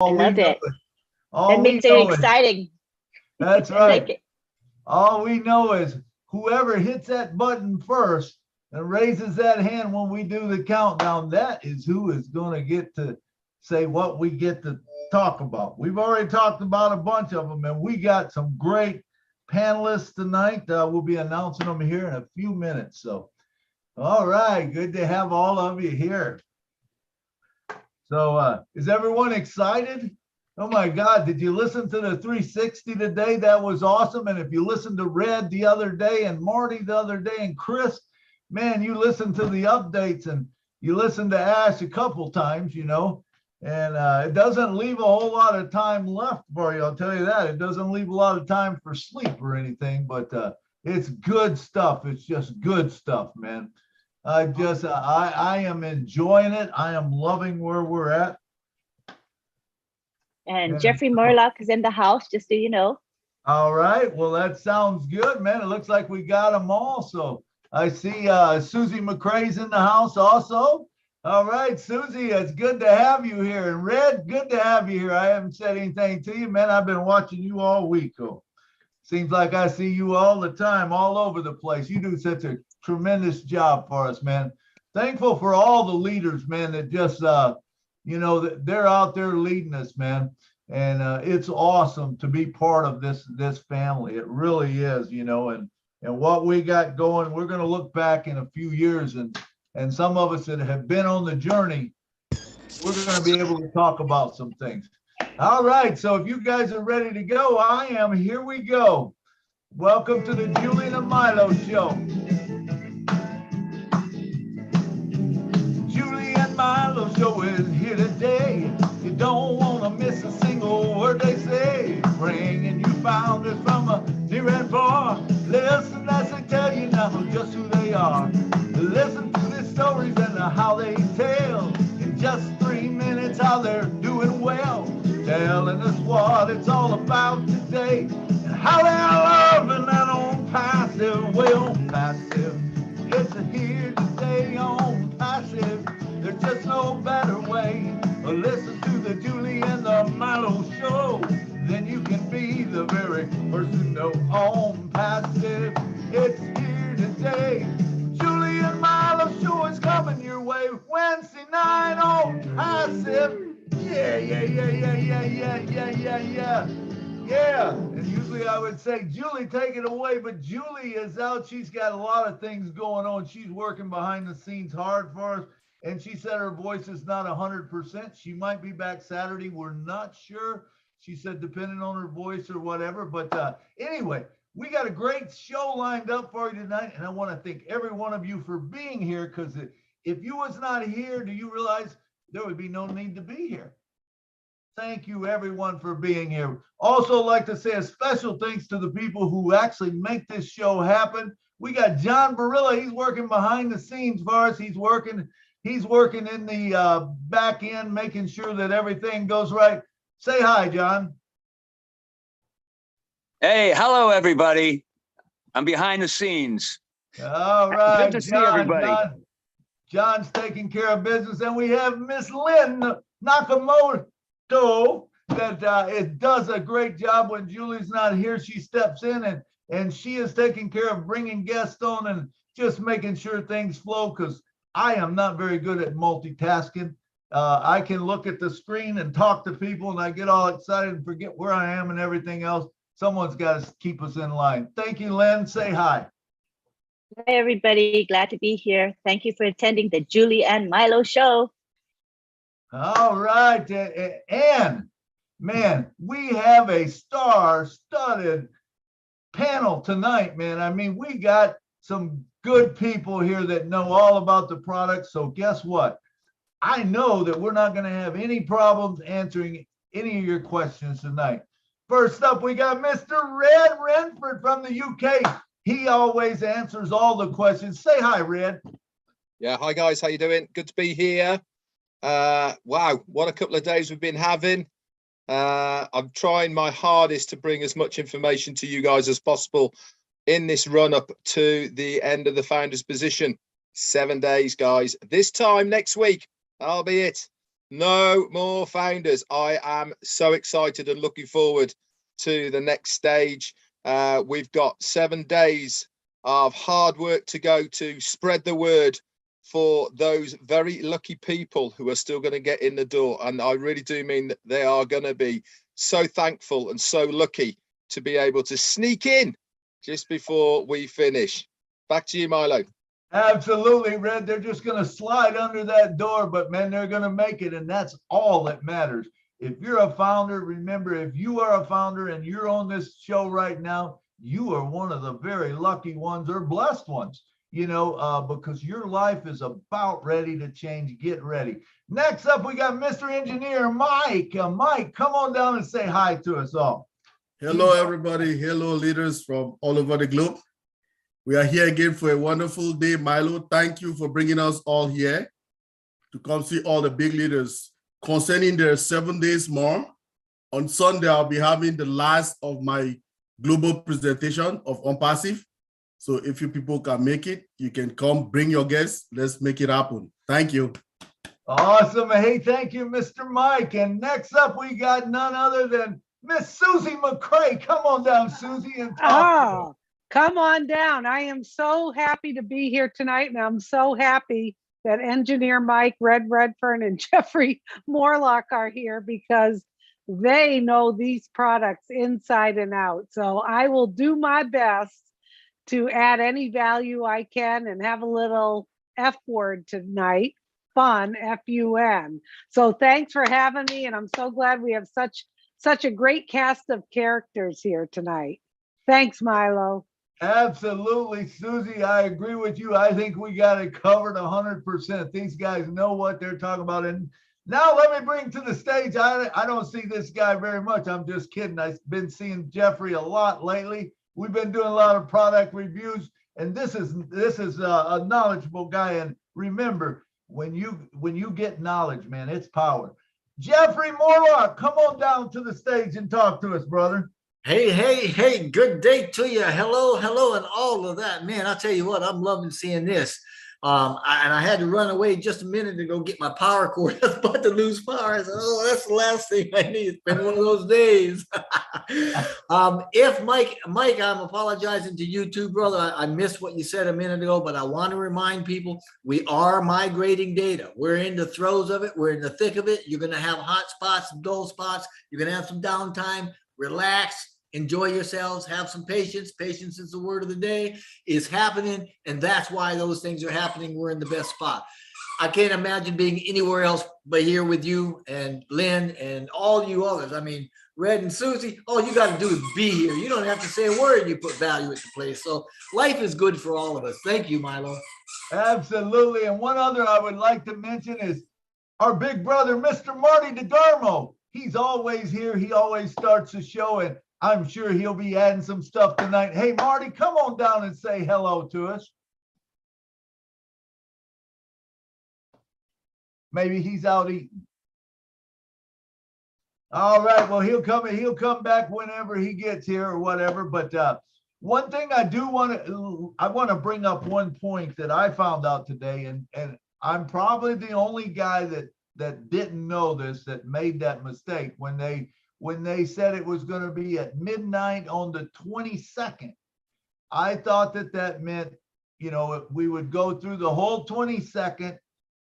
I we love know it. is, That all we makes it know is, exciting. that's I like right. it. All we know is whoever hits that button first and raises that hand when we do the countdown, that is who is going to get to say what we get to talk about. We've already talked about a bunch of them, and we got some great panelists tonight. We'll be announcing them here in a few minutes. So, all right, good to have all of you here. So, is everyone excited? Oh my God, did you listen to the 360 today? That was awesome. And if you listened to Red the other day and Marty the other day and Chris, man, you listened to the updates and you listened to Ash a couple times, you know, and it doesn't leave a whole lot of time left for you. I'll tell you that. It doesn't leave a lot of time for sleep or anything, but it's good stuff. It's just good stuff, man. I am enjoying it. I am loving where we're at. And Jeffrey Murlock is in the house, just so you know. All right. Well, that sounds good, man. It looks like we got them all. So I see Susie McCrae's in the house also. All right, Susie, it's good to have you here. And Red, good to have you here. I haven't said anything to you, man. I've been watching you all week. Oh, seems like I see you all the time, all over the place. You do such a tremendous job for us, man. Thankful for all the leaders, man, that just you know, they're out there leading us, man. And it's awesome to be part of this family. It really is, you know, and what we got going, we're going to look back in a few years, and some of us that have been on the journey, we're going to be able to talk about some things. All right, so if you guys are ready to go, I am. Here we go. Welcome to the Jule and Milo show. Milo show is here today. You don't want to miss a single word they say. Bringing you founders from near and far. Listen as they tell you now just who they are. Listen to the stories and how they tell. In just 3 minutes how they're doing well. Telling us what it's all about today. And how they're loving that on passive. Way on passive. It's here today on passive. There's just no better way. Listen to the Jule and the Milo show. Then you can be the very first to know on passive. It's here today. Jule and Milo show is coming your way Wednesday night on passive. Yeah. Yeah, and usually I would say, Jule, take it away, but Jule is out. She's got a lot of things going on. She's working behind the scenes hard for us. And she said her voice is not 100%. She might be back Saturday. We're not sure. She said depending on her voice or whatever. But anyway, we got a great show lined up for you tonight. And I want to thank every one of you for being here, because if you was not here, do you realize there would be no need to be here? Thank you, everyone, for being here. Also like to say a special thanks to the people who actually make this show happen. We got John Barilla. He's working behind the scenes for us. He's working in the back end, making sure that everything goes right. Say hi, John. Hey, hello, everybody. I'm behind the scenes. All right. Good to see everybody. John's taking care of business. And we have Miss Lynn Nakamoto that it does a great job when Julie's not here. She steps in and she is taking care of bringing guests on and just making sure things flow, because I am not very good at multitasking. I can look at the screen and talk to people and I get all excited and forget where I am and everything else. Someone's got to keep us in line. Thank you, Lynn. Say hi. Hi, everybody. Glad to be here. Thank you for attending the Jule and Milo show. All right. And man, we have a star-studded panel tonight, man. I mean, we got some good people here that know all about the product. So guess what? I know that we're not going to have any problems answering any of your questions tonight. First up, we got Mr. Redfern from the UK. He always answers all the questions. Say hi, Red. Yeah, hi guys, how you doing? Good to be here. Wow, what a couple of days we've been having. I'm trying my hardest to bring as much information to you guys as possible in this run up to the end of the founder's position. 7 days, guys. This time next week, that'll be it. No more founders. I am so excited and looking forward to the next stage. We've got 7 days of hard work to go to spread the word for those very lucky people who are still going to get in the door. And I really do mean that they are going to be so thankful and so lucky to be able to sneak in just before we finish. Back to you, Milo. Absolutely, Red. They're just going to slide under that door, but man, they're going to make it. And that's all that matters. If you're a founder, remember, if you are a founder and you're on this show right now, you are one of the very lucky ones or blessed ones, because your life is about ready to change. Get ready. Next up, we got Mr. Engineer Mike. Mike, come on down and say hi to us all. Hello, everybody. Hello, leaders from all over the globe. We are here again for a wonderful day. Milo, thank you for bringing us all here to come see all the big leaders concerning their 7 days more. On Sunday, I'll be having the last of my global presentation of OnPassive. So if you people can make it, you can come, bring your guests. Let's make it happen. Thank you. Awesome. Hey, thank you, Mr. Mike. And next up, we got none other than Miss Susie McCray. Come on down, Susie, and talk to us. Come on down. I am so happy to be here tonight, and I'm so happy that Engineer Mike, Redfern, and Jeffrey Morlock are here because they know these products inside and out. So I will do my best to add any value I can and have a little F word tonight, fun, F-U-N. So thanks for having me, and I'm so glad we have such a great cast of characters here tonight. Thanks, Milo. Absolutely, Susie. I agree with you. I think we got it covered 100%. These guys know what they're talking about. And now let me bring to the stage. I don't see this guy very much. I'm just kidding. I've been seeing Jeffrey a lot lately. We've been doing a lot of product reviews, and this is a knowledgeable guy. And remember, when you get knowledge, man, it's power. Jeffrey Morlock, come on down to the stage and talk to us, brother. Hey, good day to you. Hello, and all of that. Man, I'll tell you what, I'm loving seeing this. I had to run away just a minute to go get my power cord. I was about to lose power. I said, oh, that's the last thing I need. It's been one of those days. If Mike, I'm apologizing to you too, brother. I missed what you said a minute ago, but I want to remind people we are migrating data. We're in the throes of it. We're in the thick of it. You're going to have hot spots, some dull spots. You're going to have some downtime. Relax. Enjoy yourselves, have some patience. Patience is the word of the day. It's happening, and that's why those things are happening. We're in the best spot. I can't imagine being anywhere else but here with you and Lynn and all you others. I mean, Red and Susie, all you got to do is be here. You don't have to say a word. You put value at the place. So life is good for all of us. Thank you, Milo. Absolutely. And one other I would like to mention is our big brother, Mr. Marty DeGarmo. He's always here. He always starts the show, and I'm sure he'll be adding some stuff tonight. Hey, Marty, come on down and say hello to us. Maybe he's out eating. All right. Well, he'll come back whenever he gets here or whatever. But one thing I want to bring up one point that I found out today, and I'm probably the only guy that didn't know this, that made that mistake when they said it was going to be at midnight on the 22nd. I thought that meant, we would go through the whole 22nd,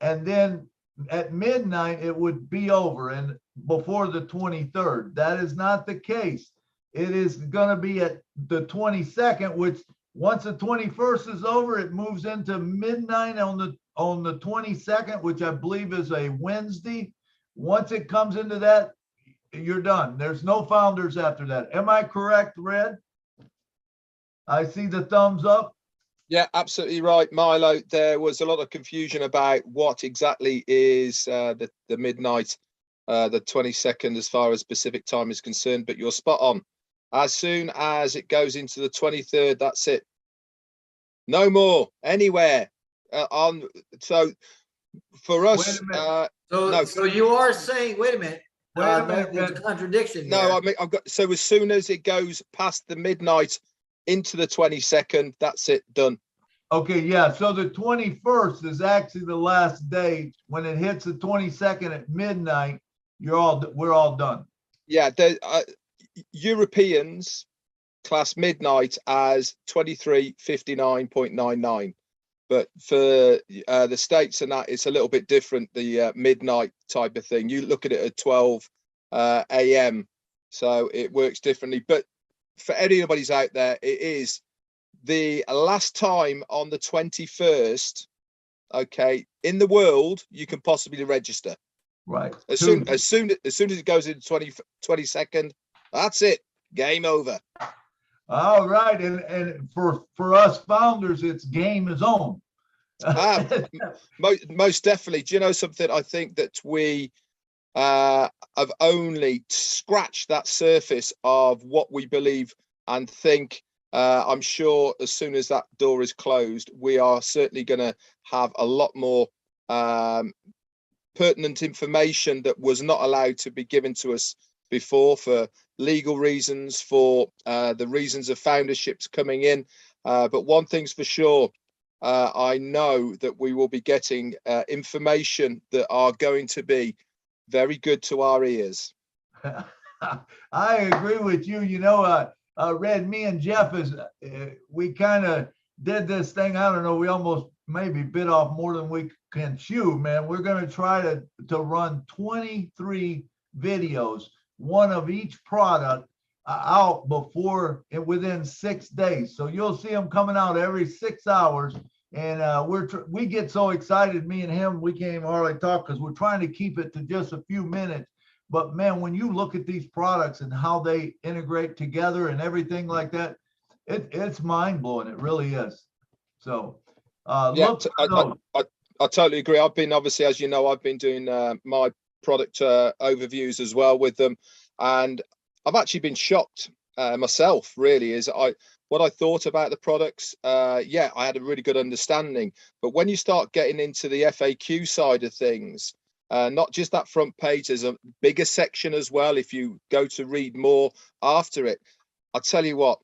and then at midnight it would be over and before the 23rd. That is not the case. It is going to be at the 22nd, which once the 21st is over, it moves into midnight on the 22nd, which I believe is a Wednesday. Once it comes into that, you're done. There's no founders after that. Am I correct, Red? I see the thumbs up. Yeah, absolutely right, Milo. There was a lot of confusion about what exactly is the midnight, the 22nd, as far as Pacific time is concerned, but you're spot on. As soon as it goes into the 23rd, that's it. No more anywhere So for us, so you are saying, wait a minute. Wait a minute, there's a contradiction. No, here. I mean, so as soon as it goes past the midnight into the 22nd, that's it, done. Okay, yeah. So the 21st is actually the last day. When it hits the 22nd at midnight, we're all done. Yeah, Europeans class midnight as 23:59.99. But for the States and that, it's a little bit different, the midnight type of thing. You look at it at 12 a.m. So it works differently. But for anybody's out there, it is the last time on the 21st, okay, in the world, you can possibly register. Right. As soon as it goes into 22nd, that's it. Game over. All right. And for us founders, it's game is on. Most definitely. Do you know something? I think that we have only scratched that surface of what we believe and think. I'm sure as soon as that door is closed, we are certainly going to have a lot more pertinent information that was not allowed to be given to us before, for legal reasons, for the reasons of founderships coming in. But one thing's for sure, I know that we will be getting information that are going to be very good to our ears. I agree with you. You know, Red, me and Jeff we kind of did this thing. I don't know. We almost maybe bit off more than we can chew, man. We're going to try to run 23 videos, one of each product out within 6 days. So you'll see them coming out every 6 hours. And we get so excited, me and him, we can't even hardly talk because we're trying to keep it to just a few minutes. But man, when you look at these products and how they integrate together and everything like that, it's mind blowing. It really is. So yeah, I totally agree. I've been, obviously, as you know, I've been doing my product overviews as well with them, and I've actually been shocked myself, really, what I thought about the products. Yeah, I had a really good understanding, but when you start getting into the FAQ side of things, not just that front page, there's a bigger section as well if you go to read more after it. I'll tell you what,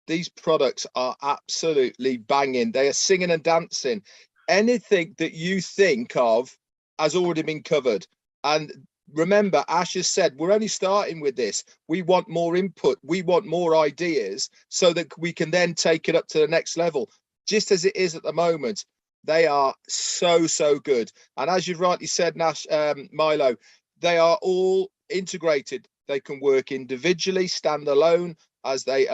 these products are absolutely banging. They are singing and dancing. Anything that you think of has already been covered. And remember, Ash has said, we're only starting with this. We want more input. We want more ideas so that we can then take it up to the next level. Just as it is at the moment, they are so good. And as you've rightly said, Nash, Milo, they are all integrated. They can work individually, stand alone, as they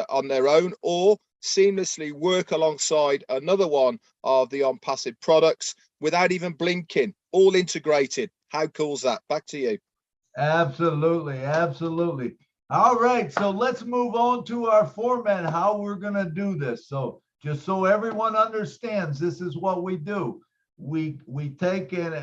on their own, or seamlessly work alongside another one of the on-passive products without even blinking, all integrated. How cool's that? Back to you. Absolutely. All right, so let's move on to our format, how we're going to do this. So just so everyone understands, this is what we do. We take in,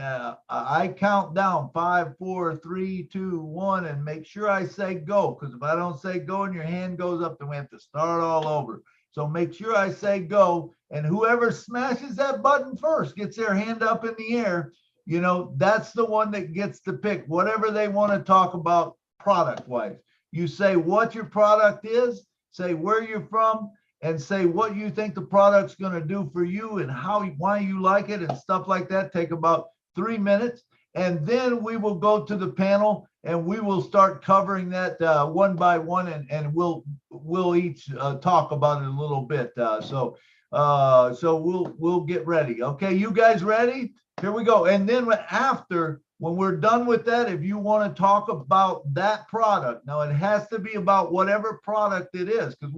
I count down 5, 4, 3, 2, 1, and make sure I say go. Because if I don't say go and your hand goes up, then we have to start all over. So make sure I say go, and whoever smashes that button first, gets their hand up in the air, you know, that's the one that gets to pick whatever they want to talk about product wise. You say what your product is, say where you're from, and say what you think the product's going to do for you and why you like it and stuff like that. Take about 3 minutes, and then we will go to the panel and we will start covering that one by one, and we'll each talk about it a little bit. So we'll get ready. Okay, you guys ready? Here we go. And then when we're done with that, if you want to talk about that product, now it has to be about whatever product it is, because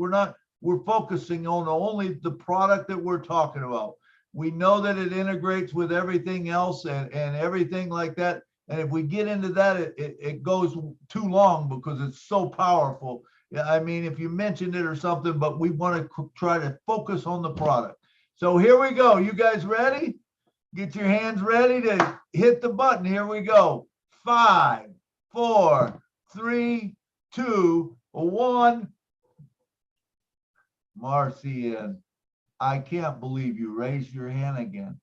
we're focusing on only the product that we're talking about. We know that it integrates with everything else and everything like that. And if we get into that, it goes too long because it's so powerful. I mean, if you mentioned it or something, but we want to try to focus on the product. So here we go. You guys ready? Get your hands ready to hit the button. Here we go. 5, 4, 3, 2, 1. Marcian, I can't believe you raised your hand again.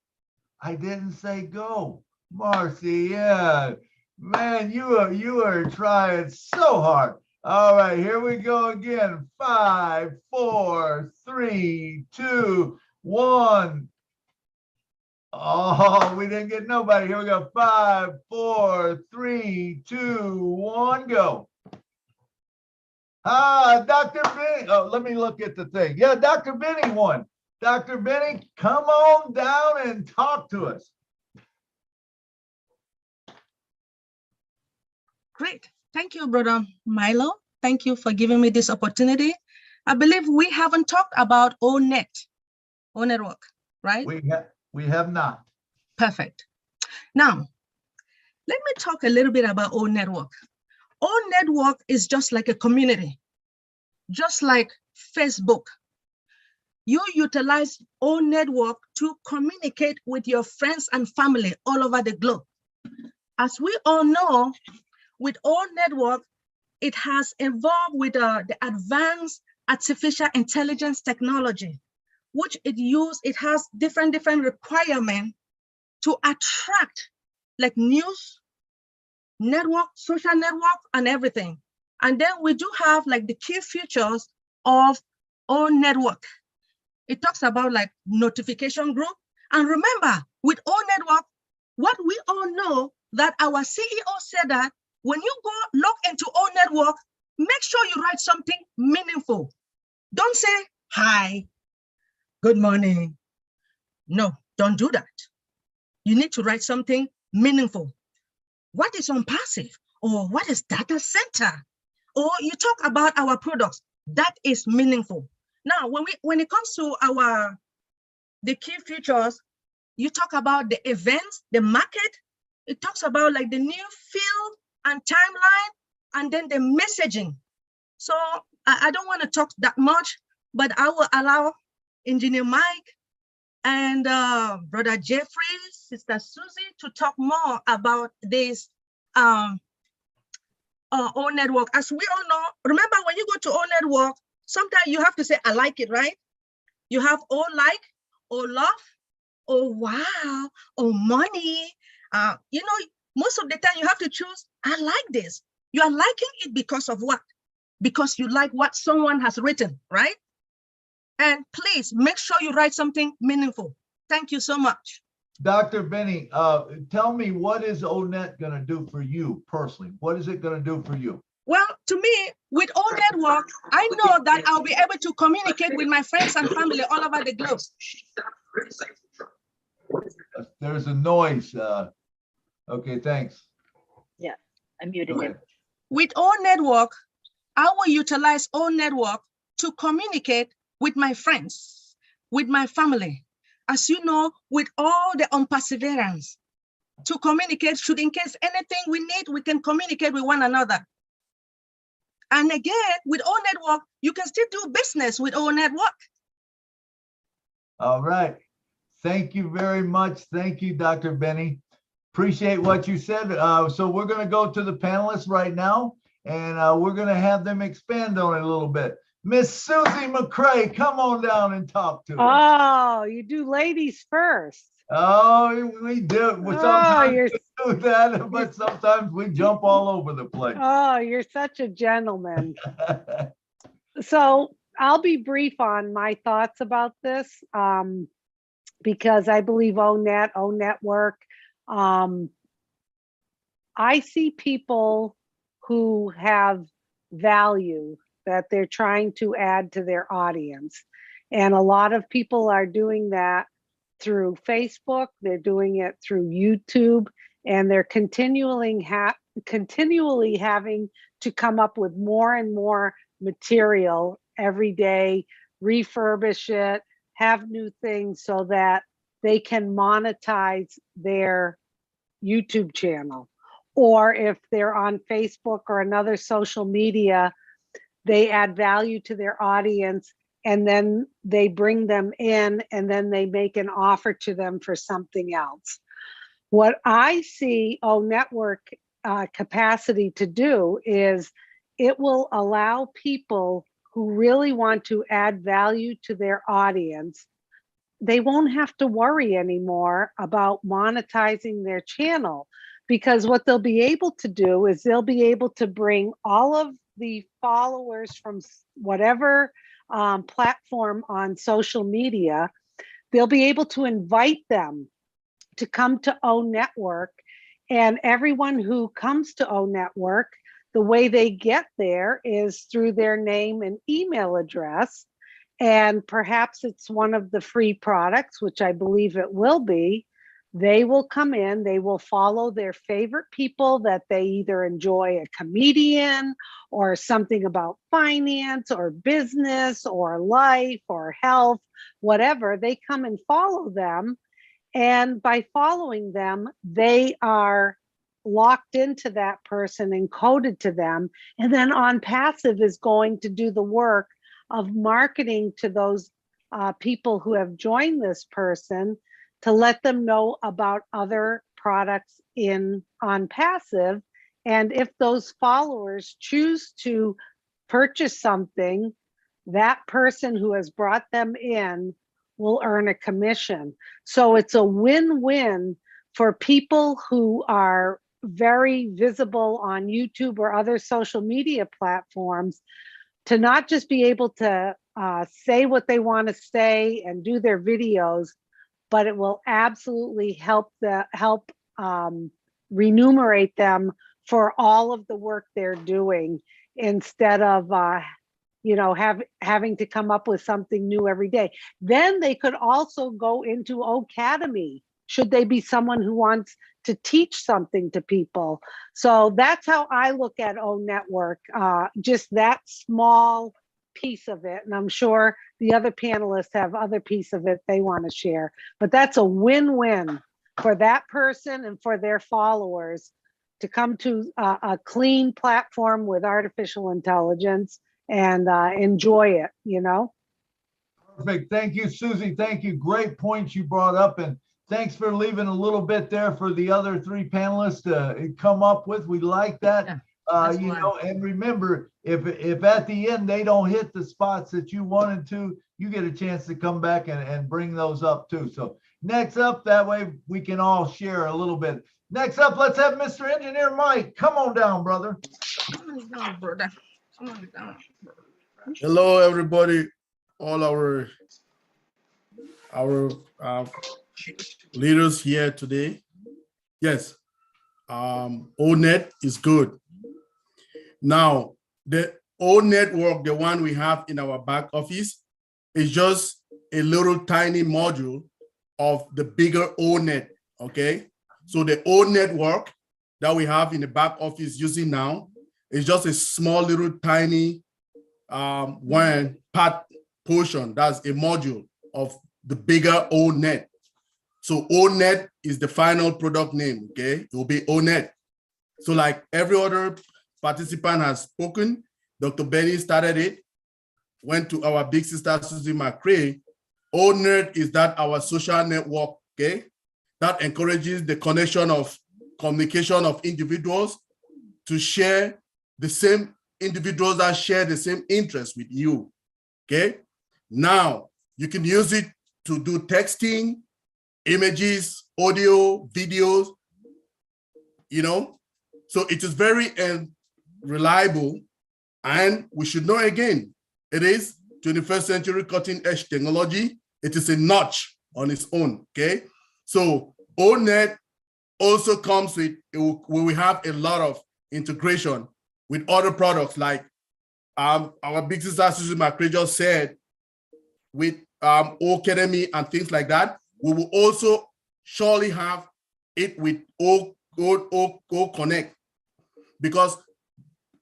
I didn't say go. Marcian, man, you are trying so hard. All right, here we go again. 5, 4, 3, 2, 1. Oh, we didn't get nobody. Here we go. 5, 4, 3, 2, 1, go. Dr. Benny. Oh, let me look at the thing. Yeah, Dr. Benny won. Dr. Benny, come on down and talk to us. Great. Thank you, Brother Milo. Thank you for giving me this opportunity. I believe we haven't talked about O-Net, O-Network, right? We have not. Perfect. Now, let me talk a little bit about O-Network. O-Network is just like a community, just like Facebook. You utilize O-Network to communicate with your friends and family all over the globe. As we all know, with O-Network, it has evolved with the advanced artificial intelligence technology, which it has different requirements to attract like news, network, social network, and everything. And then we do have like the key features of O-Network. It talks about like notification group. And remember, with O-Network, what we all know that our CEO said that when you go log into O-Network, make sure you write something meaningful. Don't say, hi, good morning. No, don't do that. You need to write something meaningful. What is on passive? Or what is data center? Or you talk about our products, that is meaningful. Now, when it comes to the key features, you talk about the events, the market. It talks about like the new field and timeline, and then the messaging. So I don't want to talk that much, but I will allow Engineer Mike and Brother Jeffrey, Sister Susie to talk more about this O-Network. As we all know, remember when you go to O-Network, sometimes you have to say, I like it, right? You have O like, O love, O wow, O money. You know, most of the time you have to choose, I like this. You are liking it because of what? Because you like what someone has written, right? And please make sure you write something meaningful. Thank you so much. Dr. Benny, tell me, what is O-Net going to do for you personally? What is it going to do for you? Well, to me, with O-Network, I know that I'll be able to communicate with my friends and family all over the globe. There's a noise. Okay, thanks. Yeah, I muted him. With O-Network, I will utilize O-Network to communicate with my friends, with my family. As you know, with all the perseverance to communicate, should in case anything we need, we can communicate with one another. And again, with O-Network, you can still do business with O-Network. All right. Thank you very much. Thank you, Dr. Benny. Appreciate what you said. So we're going to go to the panelists right now, and we're going to have them expand on it a little bit. Miss Susie McCray, come on down and talk to us. Oh, you do ladies first. Oh, we do. Sometimes you're, we do that, but sometimes we jump all over the place. Oh, you're such a gentleman. So I'll be brief on my thoughts about this because I believe O-Network. I see people who have value that they're trying to add to their audience. And a lot of people are doing that through Facebook, they're doing it through YouTube, and they're continually having to come up with more and more material every day, refurbish it, have new things so that they can monetize their YouTube channel. Or if they're on Facebook or another social media, they add value to their audience and then they bring them in and then they make an offer to them for something else. What I see O-Network capacity to do is it will allow people who really want to add value to their audience. They won't have to worry anymore about monetizing their channel, because what they'll be able to do is they'll be able to bring all of the followers from whatever platform on social media. they'll be able to invite them to come to O Network. And everyone who comes to O Network, the way they get there is through their name and email address. And perhaps it's one of the free products, which I believe it will be. They will come in, they will follow their favorite people that they either enjoy, a comedian or something about finance or business or life or health, whatever. They come and follow them. And by following them, they are locked into that person and coded to them. And then On Passive is going to do the work of marketing to those people who have joined this person to let them know about other products on Passive. And if those followers choose to purchase something, that person who has brought them in will earn a commission. So it's a win-win for people who are very visible on YouTube or other social media platforms to not just be able to say what they want to say and do their videos, but it will absolutely help remunerate them for all of the work they're doing, instead of having to come up with something new every day. Then they could also go into Academy, should they be someone who wants to teach something to people. So that's how I look at O Network, just that small piece of it. And I'm sure the other panelists have other piece of it they want to share, but that's a win-win for that person and for their followers to come to a clean platform with artificial intelligence and enjoy it, Perfect. Thank you, Susie. Thank you. Great points you brought up. And thanks for leaving a little bit there for the other three panelists to come up with. We like that. And remember, if at the end they don't hit the spots that you wanted to, you get a chance to come back and bring those up too. So next up, that way we can all share a little bit. Next up, let's have Mr. Engineer Mike. Come on down, brother. Hello, everybody. All our leaders here today. Yes, ONET is good. Now, the O network, the one we have in our back office, is just a little tiny module of the bigger ONET, okay? So the O network that we have in the back office using now is just a small little tiny one part portion. That's a module of the bigger ONET. So ONET is the final product name, okay? It will be ONET. So like every other participant has spoken, Dr. Benny started it, went to our big sister, Susie McCray. ONET is that our social network, okay? That encourages the communication of individuals to share the same individuals that share the same interests with you, okay? Now, you can use it to do texting, images, audio, videos, So it is very reliable, and we should know again, it is 21st century cutting edge technology. It is a notch on its own, okay? So ONET also comes with, where we have a lot of integration with other products like our big sister Susie McCray just said, with Academy and things like that. We will also surely have it with O Connect, because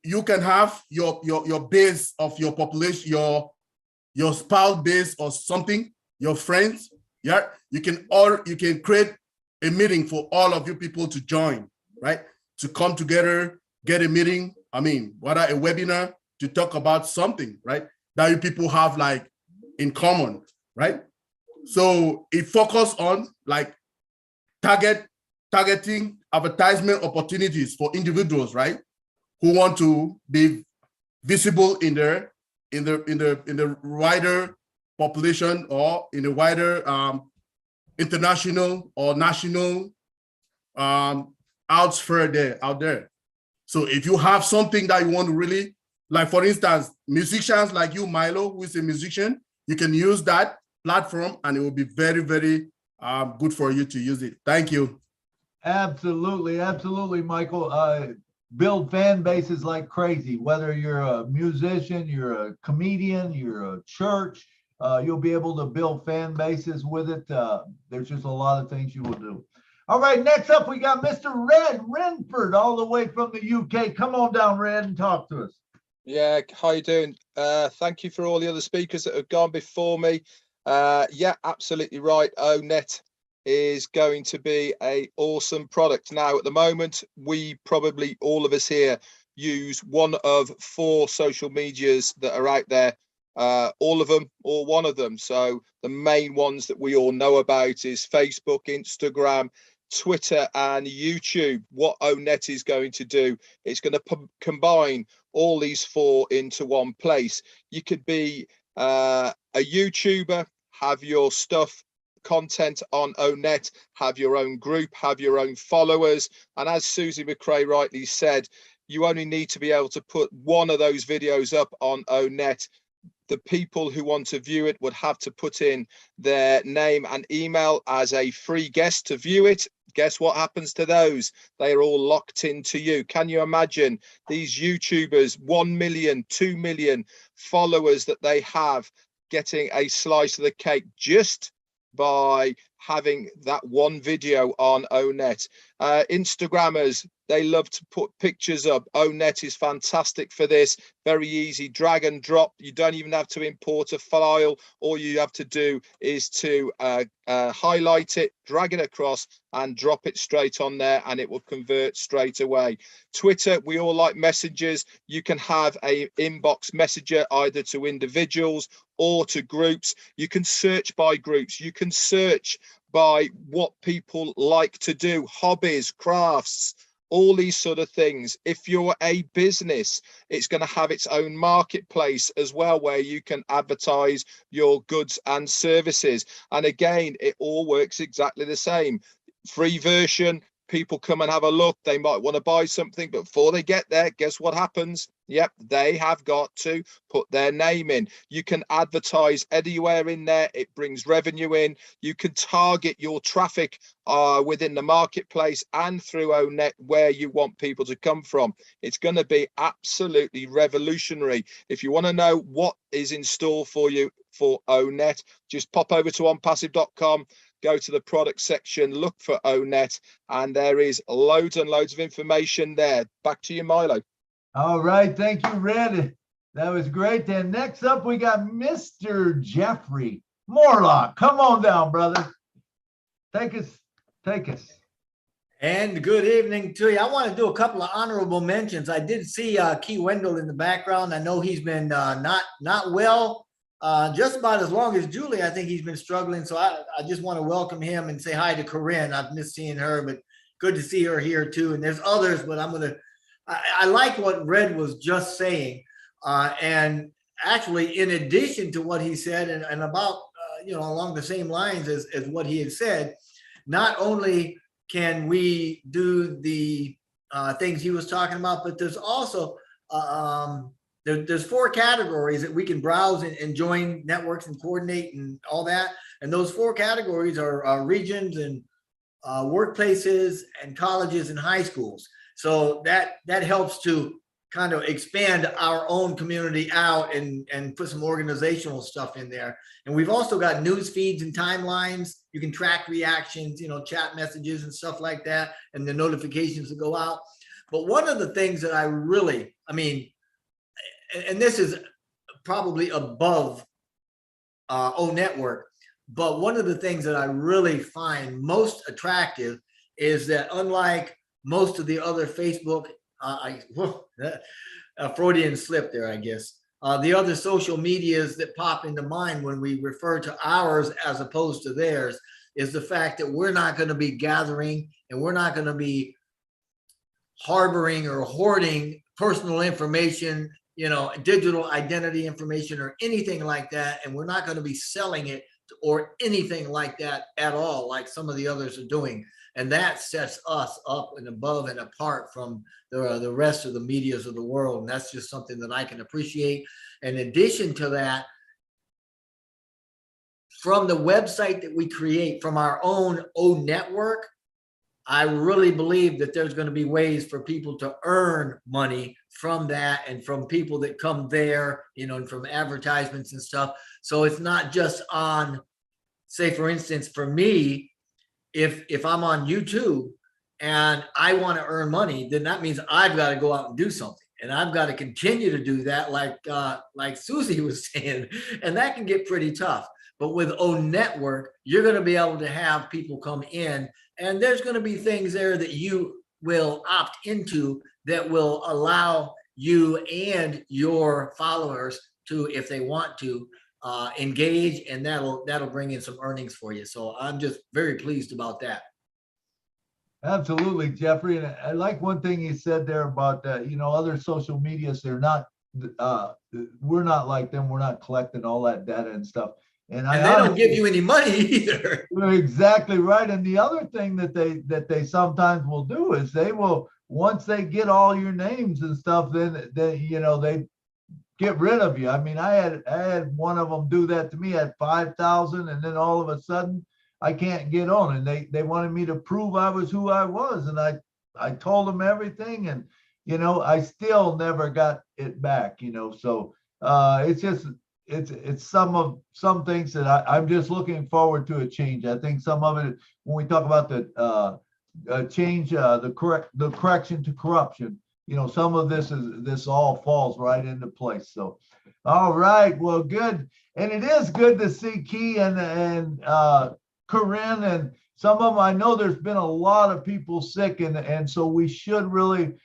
you can have your base of your population, your spouse base or something, your friends. Yeah, you can create a meeting for all of you people to join, right? To come together, get a meeting. Whether a webinar to talk about something, right? That you people have like in common, right? So it focuses on like targeting advertisement opportunities for individuals, right? Who want to be visible in the wider population or in the wider international or national out there. So if you have something that you want to really, like for instance, musicians like you, Milo, who is a musician, you can use that platform, and it will be very, very good for you to use it. Thank you. Absolutely, absolutely, Michael. Build fan bases like crazy. Whether you're a musician, you're a comedian, you're a church, you'll be able to build fan bases with it. There's just a lot of things you will do. All right, next up, we got Mr. Redfern, all the way from the UK. Come on down, Red, and talk to us. Yeah, how you doing? Thank you for all the other speakers that have gone before me. Yeah, absolutely right. ONET is going to be an awesome product. Now, at the moment, we probably, all of us here, use one of 4 social medias that are out there. All of them or one of them. So the main ones that we all know about is Facebook, Instagram, Twitter and YouTube. What ONET is going to do, it's going to combine all these 4 into one place. You could be a YouTuber, have your stuff, content on ONET, have your own group, have your own followers, and as Susie McRae rightly said, you only need to be able to put one of those videos up on ONET. The people who want to view it would have to put in their name and email as a free guest to view it. Guess what happens to those? They are all locked into you. Can you imagine these YouTubers, 1 million, 2 million followers that they have, getting a slice of the cake just by having that one video on ONET? Instagrammers, they love to put pictures up. ONET is fantastic for this. Very easy, drag and drop. You don't even have to import a file. All you have to do is to highlight it, drag it across and drop it straight on there, and it will convert straight away. Twitter, we all like messages. You can have a inbox messenger either to individuals or to groups. You can search by groups. You can search by what people like to do, hobbies, crafts, all these sort of things. If you're a business, it's going to have its own marketplace as well, where you can advertise your goods and services. And again, it all works exactly the same. Free version, people come and have a look. They might want to buy something, but before they get there, guess what happens? Yep, they have got to put their name in. You can advertise anywhere in there. It brings revenue in. You can target your traffic within the marketplace and through ONET where you want people to come from. It's going to be absolutely revolutionary. If you want to know what is in store for you for ONET, just pop over to onpassive.com. Go to the product section, look for ONET, and there is loads and loads of information there. Back to you, Milo. All right, thank you, Red. That was great. Then next up, we got Mr. Jeffrey Morlock. Come on down, brother. Take us. And good evening to you. I want to do a couple of honorable mentions. I did see Key Wendell in the background. I know he's been not well. Just about as long as Julie, I think he's been struggling. So I just want to welcome him and say hi to Corinne. I've missed seeing her, but good to see her here too. And there's others, but I like what Red was just saying. And actually, in addition to what he said and about, along the same lines as what he had said, not only can we do the things he was talking about, but there's also, there's 4 categories that we can browse and join networks and coordinate and all that. And those 4 categories are regions and workplaces and colleges and high schools. So that helps to kind of expand our own community out and put some organizational stuff in there. And we've also got news feeds and timelines. You can track reactions, chat messages and stuff like that, and the notifications that go out. But one of the things that I really, and this is probably above O Network, but one of the things that I really find most attractive is that unlike most of the other Facebook, a Freudian slip there, I guess, the other social medias that pop into mind when we refer to ours as opposed to theirs is the fact that we're not going to be gathering and we're not going to be harboring or hoarding personal information, digital identity information or anything like that. And we're not going to be selling it or anything like that at all, like some of the others are doing. And that sets us up and above and apart from the rest of the medias of the world. And that's just something that I can appreciate. In addition to that, from the website that we create from our own O network, I really believe that there's going to be ways for people to earn money from that and from people that come there, you know, and from advertisements and stuff. So it's not just on, say, for instance, for me, if I'm on YouTube and I want to earn money, then that means I've got to go out and do something. And I've got to continue to do that, like Susie was saying, and that can get pretty tough. But with O Network, you're going to be able to have people come in, and there's going to be things there that you will opt into that will allow you and your followers to, if they want to, engage, and that'll bring in some earnings for you. So I'm just very pleased about that. Absolutely, Jeffrey. And I like one thing you said there about, you know, other social medias, they're not, we're not like them. We're not collecting all that data and stuff. And they don't give you any money either. You're exactly right. And the other thing that they sometimes will do is they will, once they get all your names and stuff, then they, you know, they get rid of you. I mean, I had one of them do that to me at 5,000, and then all of a sudden I can't get on, and they wanted me to prove I was who I was, and I told them everything, and you know, I still never got it back, you know. So it's just it's some things that I'm just looking forward to a change. I think some of it, when we talk about the change, the correction to corruption, you know, some of this all falls right into place. So, all right, well, good, and it is good to see Key and Corinne and some of them. I know there's been a lot of people sick, and so we should really.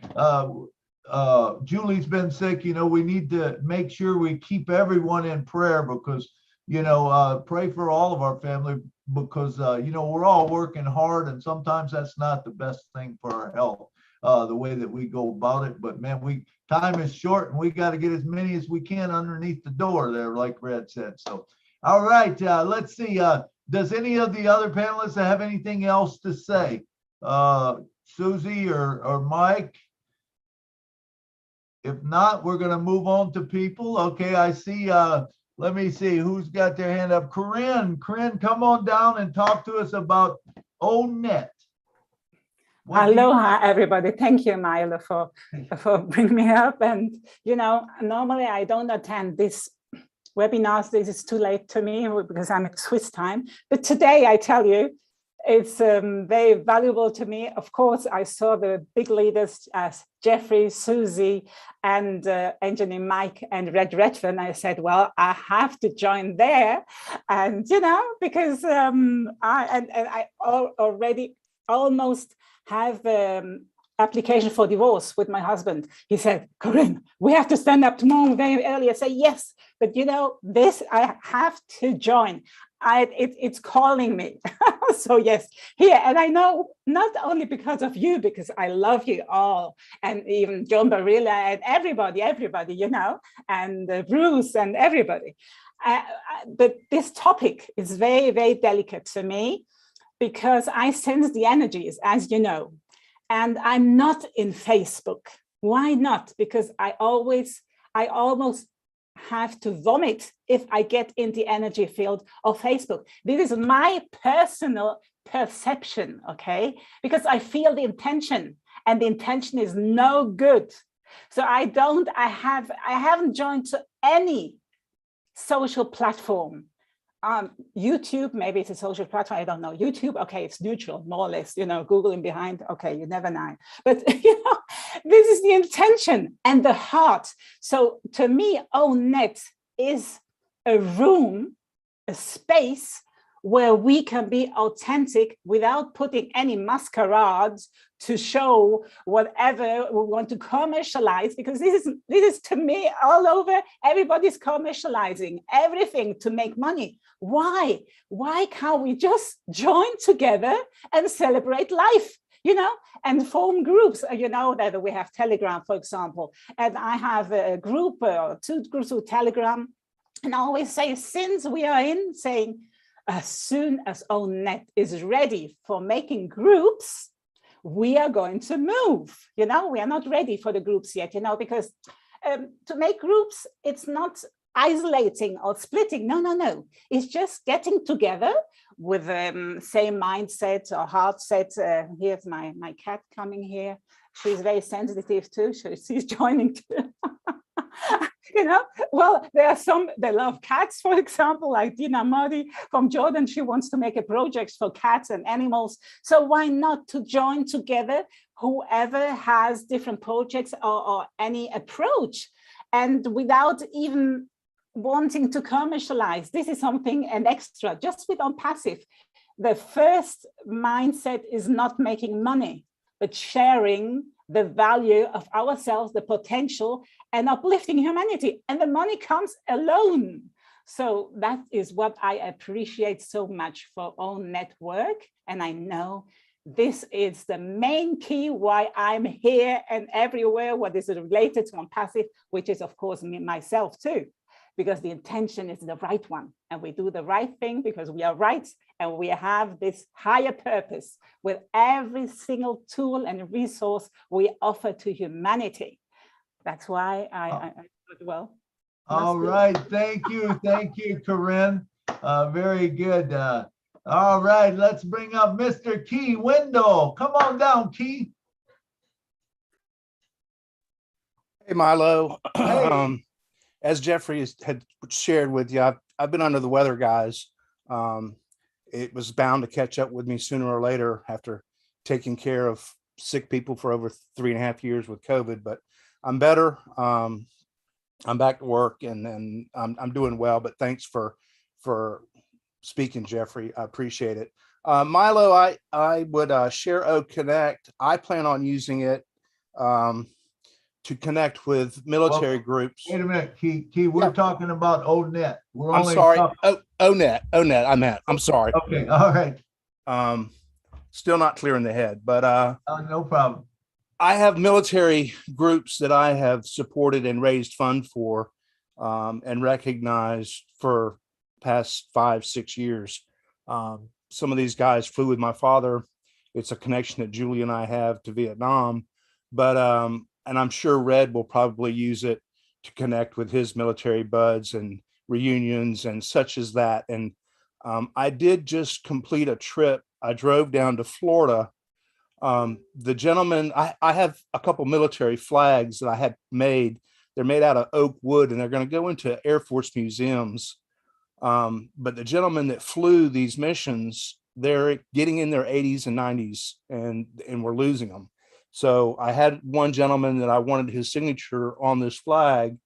Julie's been sick. You know, we need to make sure we keep everyone in prayer, because, you know, pray for all of our family, because, you know, we're all working hard, and sometimes that's not the best thing for our health, the way that we go about it. But man, time is short, and we got to get as many as we can underneath the door there, like Red said. So, all right, let's see. Does any of the other panelists have anything else to say? Susie or Mike? If not, we're going to move on to people. Okay, I see. Let me see who's got their hand up. Corinne, come on down and talk to us about ONET. Aloha, everybody. Thank you, Milo, for bringing me up. And, you know, normally I don't attend this webinars. This is too late to me because I'm at Swiss time. But today, I tell you, it's very valuable to me. Of course, I saw the big leaders as Jeffrey, Susie, and Engineer Mike and Redfern. I said, well, I have to join there. And, you know, because I already almost have application for divorce with my husband. He said, Corinne, we have to stand up tomorrow very early. I say, yes, but you know, this, I have to join. It's calling me. So yes, here. And I know not only because of you, because I love you all, and even John Barilla and everybody, you know, and Bruce and everybody. But this topic is very, very delicate to me, because I sense the energies, as you know, and I'm not in Facebook. Why not? Because I almost have to vomit if I get in the energy field of Facebook. This is my personal perception, okay? Because I feel the intention, and the intention is no good. So I haven't joined to any social platform. YouTube, maybe it's a social platform, I don't know. YouTube, okay, it's neutral, more or less, you know, Googling behind, okay, you never know. But, you know, this is the intention and the heart. So to me, ONET is a room, a space where we can be authentic without putting any masquerades to show whatever we want to commercialize, because this is to me all over. Everybody's commercializing everything to make money. Why can't we just join together and celebrate life, you know, and form groups? You know that we have Telegram, for example, and I have a group or 2 groups of Telegram, and I always say, since we are in saying, as soon as ONET is ready for making groups, we are going to move. You know, we are not ready for the groups yet, you know, because to make groups, it's not isolating or splitting. No, no, no. It's just getting together with same mindset or heart set. Here's my cat coming here. She's very sensitive too. She's joining too. You know, well, there are some, they love cats, for example, like Marty from Jordan. She wants to make a project for cats and animals. So why not to join together whoever has different projects or any approach, and without even wanting to commercialize. This is something an extra, just with on passive. The first mindset is not making money, but sharing the value of ourselves, the potential, and uplifting humanity. And the money comes alone. So that is what I appreciate so much for Own Network. And I know this is the main key why I'm here and everywhere, what is related to on passive, which is of course me, myself too, because the intention is the right one. And we do the right thing because we are right. And we have this higher purpose with every single tool and resource we offer to humanity. That's why I well. All right, thank you, Corinne. Very good. All right, let's bring up Mr. Key Window. Come on down, Key. Hey, Milo. Hey. As Jeffrey had shared with you, I've been under the weather, guys. It was bound to catch up with me sooner or later after taking care of sick people for over 3.5 years with COVID, but I'm better. I'm back to work and I'm doing well, but thanks for speaking, Jeffrey. I appreciate it. Milo, I would share O Connect. I plan on using it to connect with military groups. Wait a minute, Key, we're talking about ONET. I'm sorry. ONET. I'm sorry. Okay, all right. Still not clear in the head, but no problem. I have military groups that I have supported and raised funds for and recognized for past 5-6 years. Some of these guys flew with my father. It's a connection that Jule and I have to Vietnam, but and I'm sure Red will probably use it to connect with his military buds and reunions and such as that. And I did just complete a trip. I drove down to Florida. The gentleman, I have a couple military flags that I had made. They're made out of oak wood and they're going to go into Air Force museums. But the gentlemen that flew these missions, they're getting in their 80s and 90s and we're losing them. So I had one gentleman that I wanted his signature on this flag.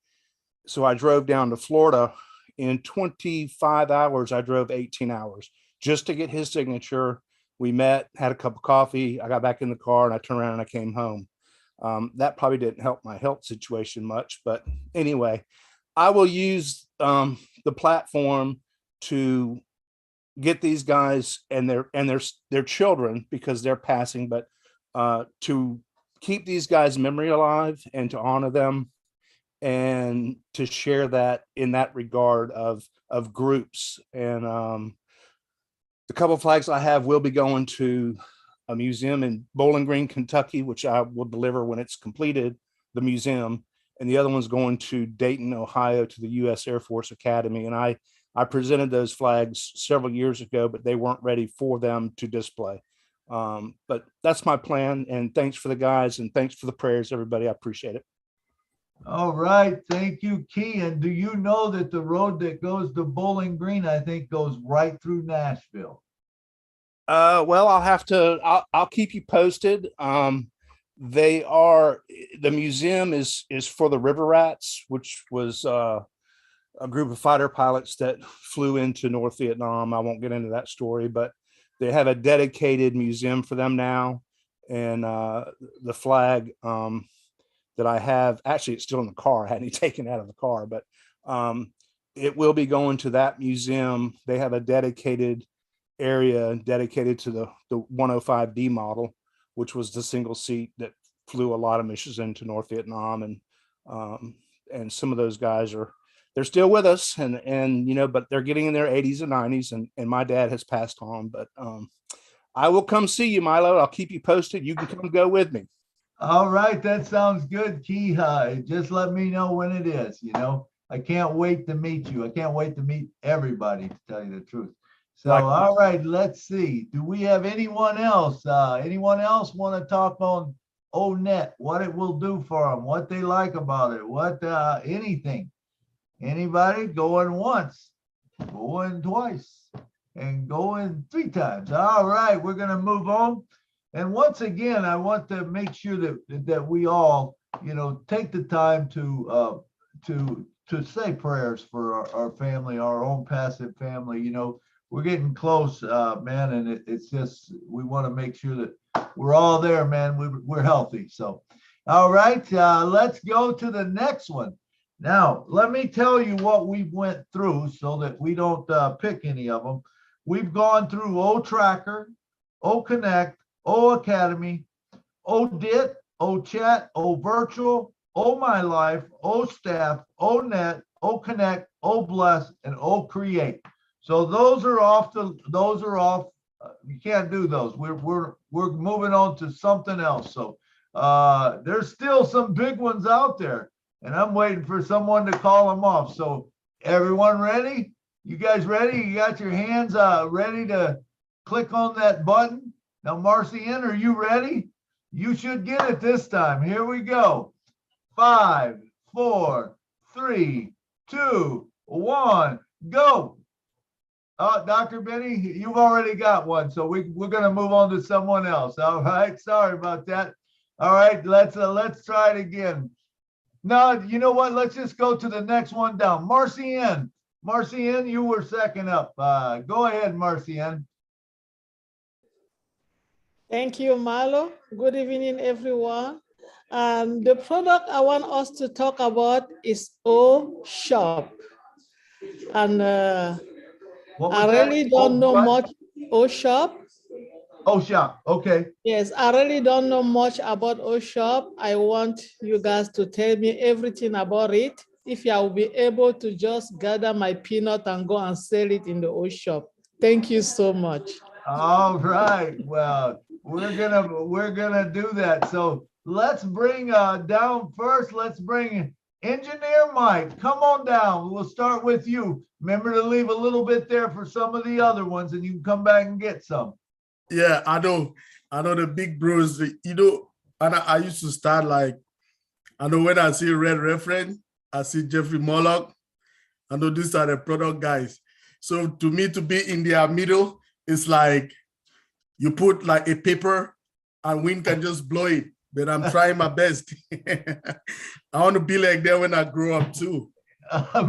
So I drove down to Florida. In 25 hours, I drove 18 hours just to get his signature. We met, had a cup of coffee. I got back in the car and I turned around and I came home. That probably didn't help my health situation much, but anyway, I will use the platform to get these guys and their children, because they're passing, but to keep these guys' memory alive and to honor them and to share that in that regard of groups. And the couple of flags I have will be going to a museum in Bowling Green, Kentucky, which I will deliver when it's completed, the museum. And the other one's going to Dayton, Ohio, to the U.S. Air Force Academy. And I presented those flags several years ago, but they weren't ready for them to display. But that's my plan. And thanks for the guys and thanks for the prayers, everybody. I appreciate it. All right. Thank you, Key. And do you know that the road that goes to Bowling Green, I think, goes right through Nashville? Well, I'll keep you posted. The museum is for the River Rats, which was a group of fighter pilots that flew into North Vietnam. I won't get into that story, but they have a dedicated museum for them now. And the flag that I have, actually, it's still in the car. I hadn't taken it out of the car, but it will be going to that museum. They have a dedicated area dedicated to the 105D model, which was the single seat that flew a lot of missions into North Vietnam. And some of those guys they're still with us and you know, but they're getting in their 80s and 90s and my dad has passed on, but I will come see you, Milo. I'll keep you posted. You can come go with me. All right. That sounds good, Key. Just let me know when it is, you know. I can't wait to meet you. I can't wait to meet everybody, to tell you the truth. So, Likewise. all right, let's see. Do we have anyone else? Anyone else want to talk on ONET, what it will do for them, what they like about it, what anything? Anybody? Going once, going twice, and going 3 times. All right, we're going to move on. And once again, I want to make sure that we all, take the time to say prayers for our family, our own passive family. We're getting close, man, and it's just, we want to make sure that we're all there, man. We're healthy. So, all right, let's go to the next one. Now, let me tell you what we went through so that we don't pick any of them. We've gone through O Tracker, O Connect, O Academy, O DIT, O Chat, O Virtual, O My Life, O Staff, O Net, O Connect, O Bless, and O Create. So those are off. You can't do those. We're moving on to something else. So there's still some big ones out there, and I'm waiting for someone to call them off. So everyone ready? You guys ready? You got your hands ready to click on that button? Now, Marcian, are you ready? You should get it this time. Here we go. 5, 4, 3, 2, 1, go. Dr. Benny, you've already got one, so we're going to move on to someone else. All right, sorry about that. All right, let's try it again. No, you know what? Let's just go to the next one down. Marcian, you were second up. Go ahead, Marcian. Thank you, Milo. Good evening, everyone. The product I want us to talk about is O Shop. And I really don't know much. O Shop. O Shop, okay. Yes, I really don't know much about O Shop. I want you guys to tell me everything about it. If I will be able to just gather my peanut and go and sell it in the O Shop. Thank you so much. All right. Well, we're gonna do that. So let's bring down first. Let's bring Engineer Mike. Come on down. We'll start with you. Remember to leave a little bit there for some of the other ones, and you can come back and get some. Yeah, I know the big bros. And I used to start like, I know when I see Redfern, I see Jeffrey Murlock. I know these are the product guys. So to me, to be in their middle, it's like you put like a paper and wind can just blow it. But I'm trying my best. I want to be like that when I grow up too.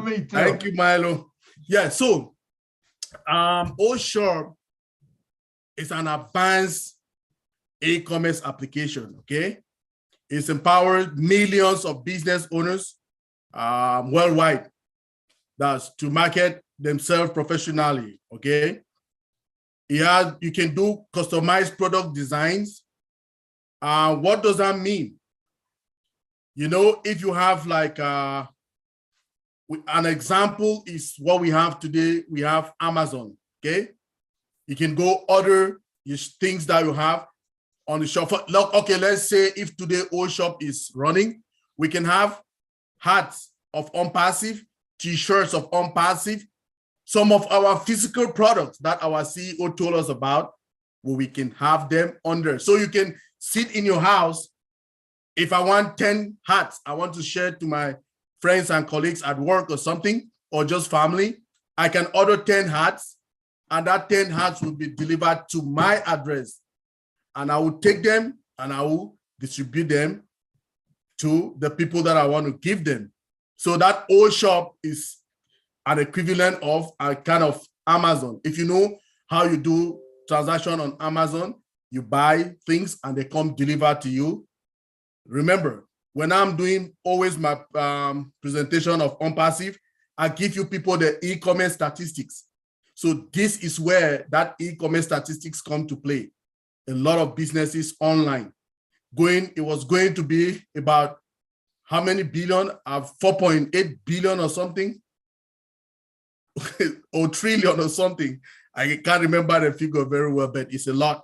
Me too. Thank you, Milo. Yeah, so O Shop is an advanced e-commerce application, okay? It's empowered millions of business owners worldwide. That's to market themselves professionally, okay? You can do customized product designs. What does that mean? If you have like an example is what we have today. We have Amazon, okay? You can go order your things that you have on the shop. Okay, let's say if today O Shop is running, we can have hats of OnPassive, t-shirts of OnPassive, some of our physical products that our CEO told us about, where we can have them under. So you can sit in your house. If I want 10 hats, I want to share to my friends and colleagues at work or something, or just family, I can order 10 hats, and that 10 hats will be delivered to my address. And I will take them and I will distribute them to the people that I want to give them. So that O Shop is an equivalent of a kind of Amazon. If you know how you do transaction on Amazon, you buy things and they come delivered to you. Remember, when I'm doing always my presentation of OnPassive, I give you people the e-commerce statistics. So this is where that e-commerce statistics come to play. A lot of businesses online. It was going to be about how many billion? 4.8 billion or something, or trillion or something. I can't remember the figure very well, but it's a lot.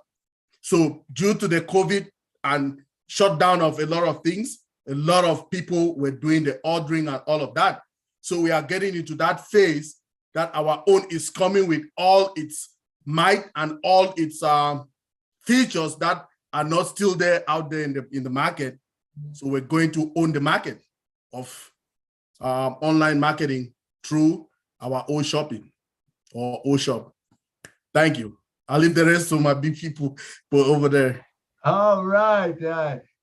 So due to the COVID and shutdown of a lot of things, a lot of people were doing the ordering and all of that. So we are getting into that phase that our own is coming with all its might and all its features that are not still there out there in the market. So we're going to own the market of online marketing through our own shopping or own shop. Thank you. I'll leave the rest to my big people over there. All right.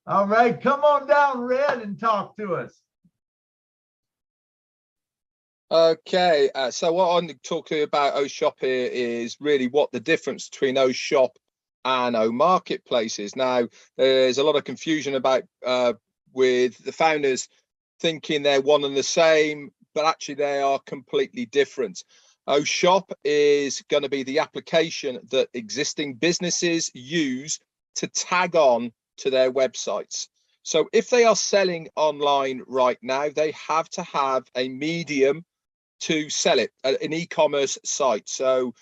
All right. Come on down, Red, and talk to us. Okay, so what I'm talking about OShop here is really what the difference between OShop and O Marketplace is. Now, there's a lot of confusion about with the founders thinking they're one and the same, but actually they are completely different. OShop is going to be the application that existing businesses use to tag on to their websites. So if they are selling online right now, they have to have a medium to sell it, an e-commerce site. So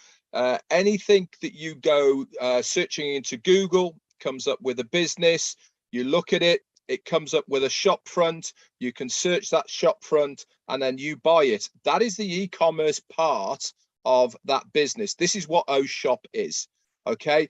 anything that you go searching into Google comes up with a business, you look at it, it comes up with a shop front, you can search that shop front and then you buy it. That is the e-commerce part of that business. This is what OShop is, okay?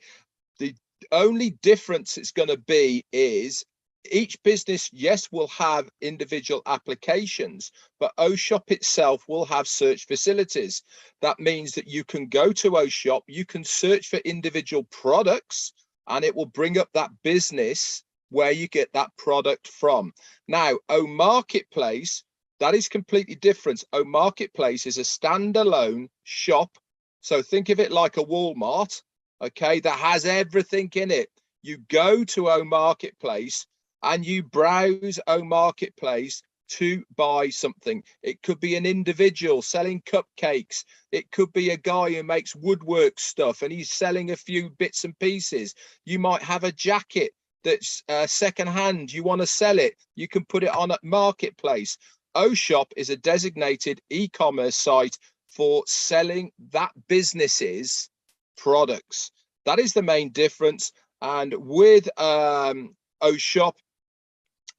The only difference it's going to be is each business, yes, will have individual applications, but OShop itself will have search facilities. That means that you can go to OShop, you can search for individual products, and it will bring up that business where you get that product from. Now, O Marketplace, that is completely different. O Marketplace is a standalone shop. So think of it like a Walmart, okay, that has everything in it. You go to O Marketplace and you browse O Marketplace to buy something. It could be an individual selling cupcakes. It could be a guy who makes woodwork stuff and he's selling a few bits and pieces. You might have a jacket that's secondhand. You want to sell it. You can put it on a marketplace. OShop is a designated e-commerce site for selling that business's products. That is the main difference. And with OShop,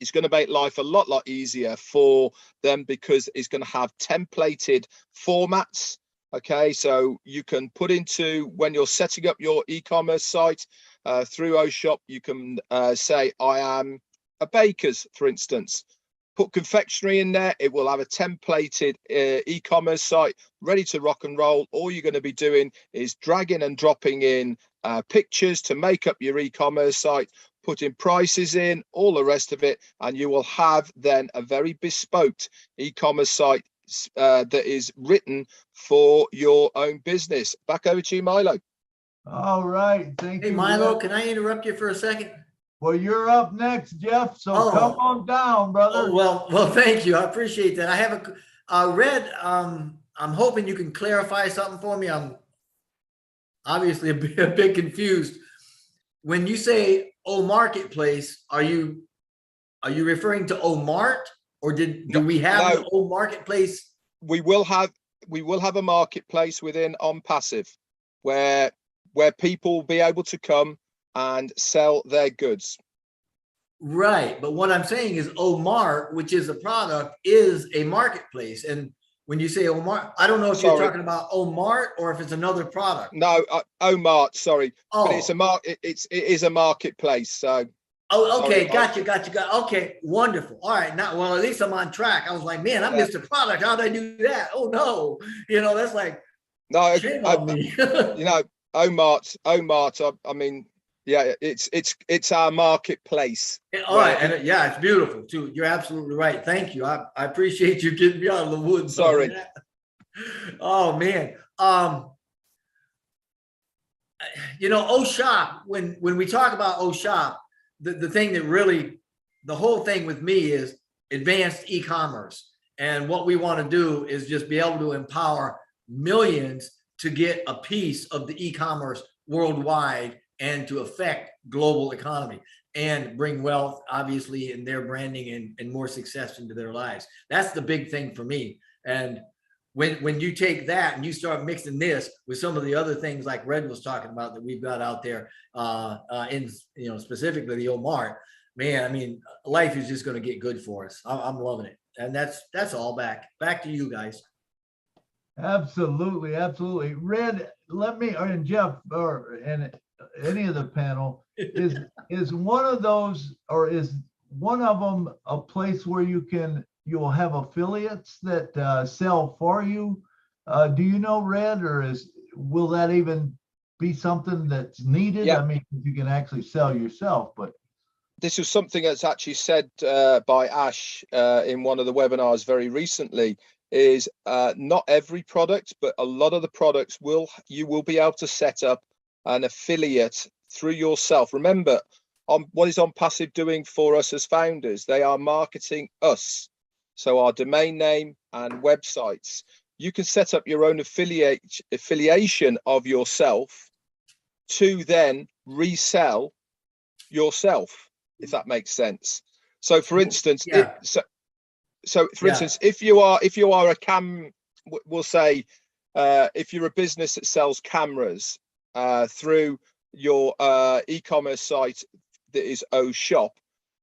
it's going to make life a lot easier for them because it's going to have templated formats. Okay, so you can put into, when you're setting up your e-commerce site through OShop, you can say, I am a baker's, for instance. Put confectionery in there, it will have a templated e-commerce site ready to rock and roll. All you're going to be doing is dragging and dropping in pictures to make up your e-commerce site, putting prices in, all the rest of it, and you will have then a very bespoke e-commerce site that is written for your own business. Back over to you, Milo. All right, thank you. Hey, Milo, can I interrupt you for a second? Well, you're up next, Jeff, so come on down, brother. Oh, well, thank you. I appreciate that. I have a Red, I'm hoping you can clarify something for me. I'm obviously a bit confused. When you say O Marketplace, are you referring to O Mart, or do we have an O Marketplace? We will have a marketplace within On Passive where people will be able to come and sell their goods. Right, but what I'm saying is O Mart, which is a product, is a marketplace. And when you say O Mart, I don't know if you're talking about O Mart or if it's another product. No, O Mart, sorry. Oh. But it is a marketplace. So okay, gotcha. Okay, wonderful. All right, now, well, at least I'm on track. I was like, man, I missed a product. How did I do that? Oh no, that's like, no, shame on me. O Mart. I mean, yeah, it's our marketplace. All right, and yeah, it's beautiful too. You're absolutely right. Thank you. I appreciate you getting me out of the woods. Sorry. Oh man. OShop. When we talk about OShop, the thing that really, the whole thing with me is advanced e-commerce, and what we want to do is just be able to empower millions to get a piece of the e-commerce worldwide and to affect global economy and bring wealth, obviously, in their branding and more success into their lives. That's the big thing for me. And when you take that and you start mixing this with some of the other things like Red was talking about that we've got out there in specifically the O Mart, Man, I mean, life is just going to get good for us. I'm loving it. And that's all back to you guys. Absolutely, absolutely. Red, let me, and Jeff, and any of the panel, is one of those, or is one of them a place where you'll have affiliates that sell for you? Do you know, Red, or will that even be something that's needed? Yeah. I mean, you can actually sell yourself, but This is something that's actually said by Ash in one of the webinars very recently, is not every product, but a lot of the products you will be able to set up an affiliate through yourself. Remember, what is OnPassive doing for us as founders? They are marketing us. So our domain name and websites. You can set up your own affiliation of yourself to then resell yourself, if that makes sense. So for instance, Yeah. for instance, if you are we'll say if you're a business that sells cameras through your e-commerce site that is OShop,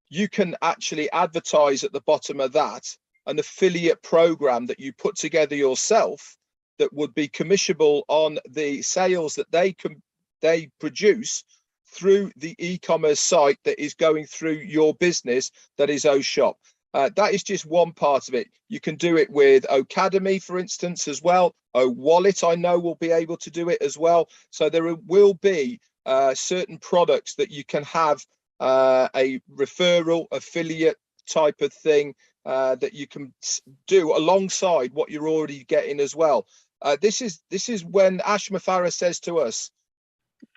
you can actually advertise at the bottom of that an affiliate program that you put together yourself that would be commissionable on the sales that they produce through the e-commerce site that is going through your business, that is OShop. That is just one part of it. You can do it with Academy, for instance, as well. Wallet, I know, will be able to do it as well. So there will be certain products that you can have a referral affiliate type of thing that you can do alongside what you're already getting as well. This is when Ash Mufareh says to us,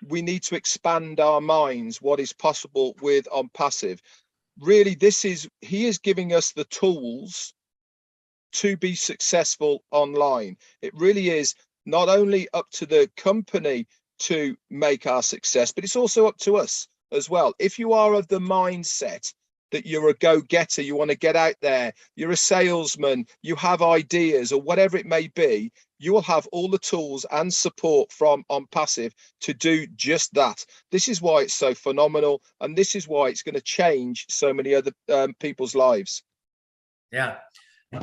we need to expand our minds, what is possible with OnPassive. Really, he is giving us the tools to be successful online. It really is not only up to the company to make our success, but it's also up to us as well. If you are of the mindset that you're a go-getter, you want to get out there, you're a salesman, you have ideas or whatever it may be, you will have all the tools and support from OnPassive to do just that. This is why it's so phenomenal, and this is why it's going to change so many other people's lives. Yeah.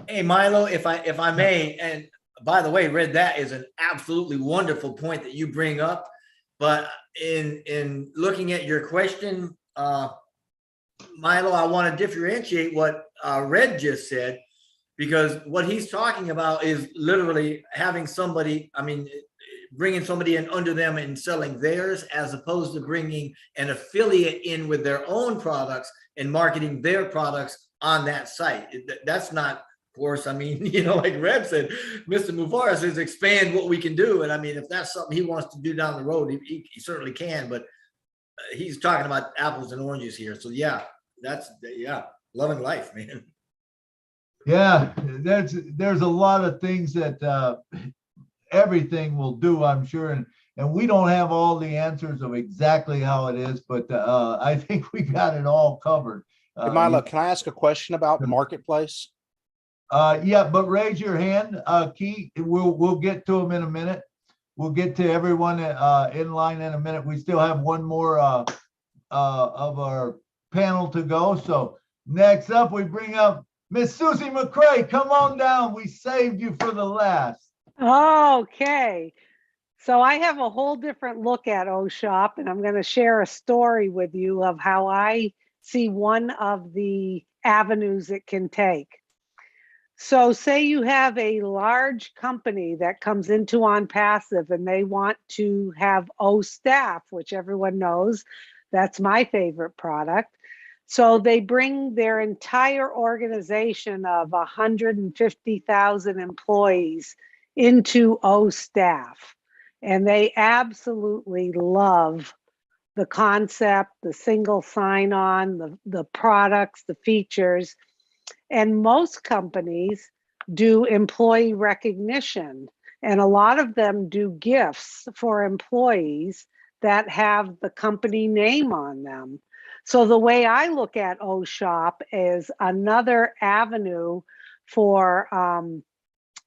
Hey, Milo, if I may, and by the way, Red, that is an absolutely wonderful point that you bring up. But in looking at your question, Milo, I want to differentiate what Red just said, because what he's talking about is literally having somebody, I mean, bringing somebody in under them and selling theirs, as opposed to bringing an affiliate in with their own products and marketing their products on that site. That's not, of course, I mean, you know, like Red said, Mr. Mufareh says expand what we can do. And I mean, if that's something he wants to do down the road, he certainly can, but he's talking about apples and oranges here. So yeah, loving life, man. yeah, there's a lot of things that everything will do, I'm sure, and we don't have all the answers of exactly how it is, but I think we got it all covered. Hey, Milo, can I ask a question about Marketplace? Yeah, but raise your hand, Keith. We'll get to them in a minute. We'll get to everyone in line in a minute. We still have one more of our panel to go. So next up, we bring up Miss Susie McCray. Come on down. We saved you for the last. Okay. So I have a whole different look at OShop, and I'm going to share a story with you of how I see one of the avenues it can take. So say you have a large company that comes into OnPassive and they want to have Staff, which everyone knows, that's my favorite product. So they bring their entire organization of 150,000 employees into Staff, and they absolutely love the concept, the single sign-on, the products, the features. And most companies do employee recognition, and a lot of them do gifts for employees that have the company name on them. So the way I look at OShop is another avenue for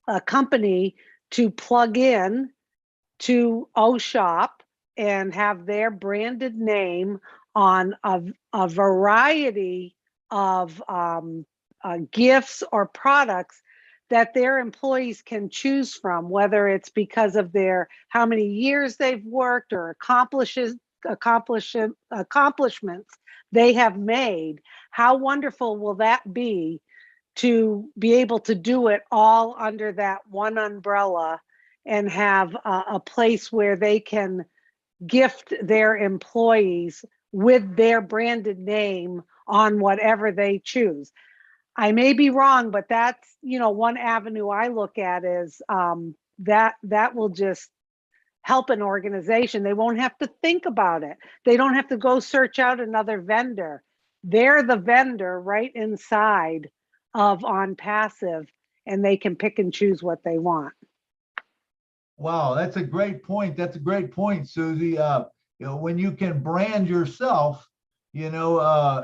a company to plug in to OShop and have their branded name on a variety of gifts or products that their employees can choose from, whether it's because of their how many years they've worked or accomplishments they have made. How wonderful will that be to be able to do it all under that one umbrella and have a place where they can gift their employees with their branded name on whatever they choose. I may be wrong, but that's, you know, one avenue I look at is that will just help an organization. They won't have to think about it. They don't have to go search out another vendor. They're the vendor right inside of On Passive, and they can pick and choose what they want. Wow, that's a great point. That's a great point, Susie. You know, when you can brand yourself, you know,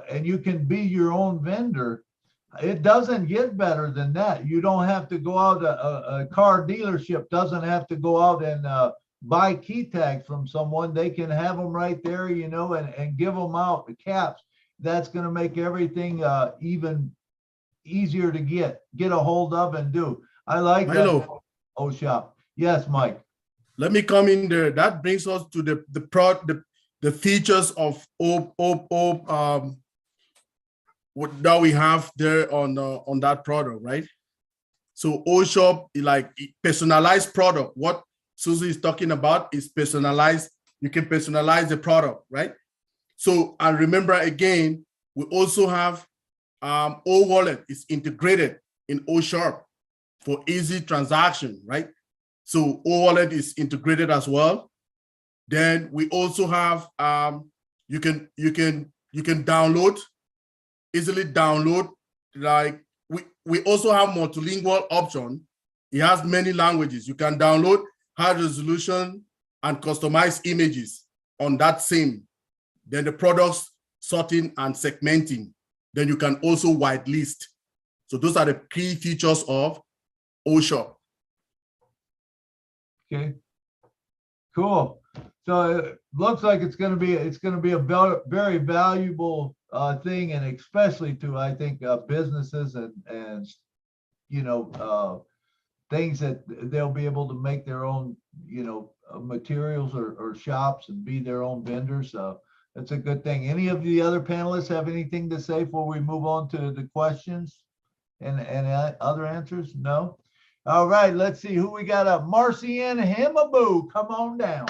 and you can be your own vendor, it doesn't get better than that. You don't have to go out, a car dealership doesn't have to go out and buy key tags from someone. They can have them right there, you know, and give them out, the caps. That's going to make everything even easier to get a hold of and do. I like Milo. that. Oh, shop. Yes, Mike. Let me come in there. That brings us to the features of what that we have there on that product, right? So O-Shop, like personalized product. What Susie is talking about is personalized. You can personalize the product, right? So, and remember again, we also have O-Wallet is integrated in O-Shop for easy transaction, right? So O-Wallet is integrated as well. Then we also have you can download, easily download. Like we also have multilingual option. It has many languages. You can download high resolution and customize images on that same. Then the products sorting and segmenting. Then you can also whitelist. So those are the key features of O-Shop. Okay, cool. So it looks like it's going to be a very valuable thing, and especially to, I think, businesses and you know, things that they'll be able to make their own, you know, materials or shops and be their own vendors. That's a good thing. Any of the other panelists have anything to say before we move on to the questions and other answers? No. All right, let's see who we got up. Marcianne Himaboo, come on down.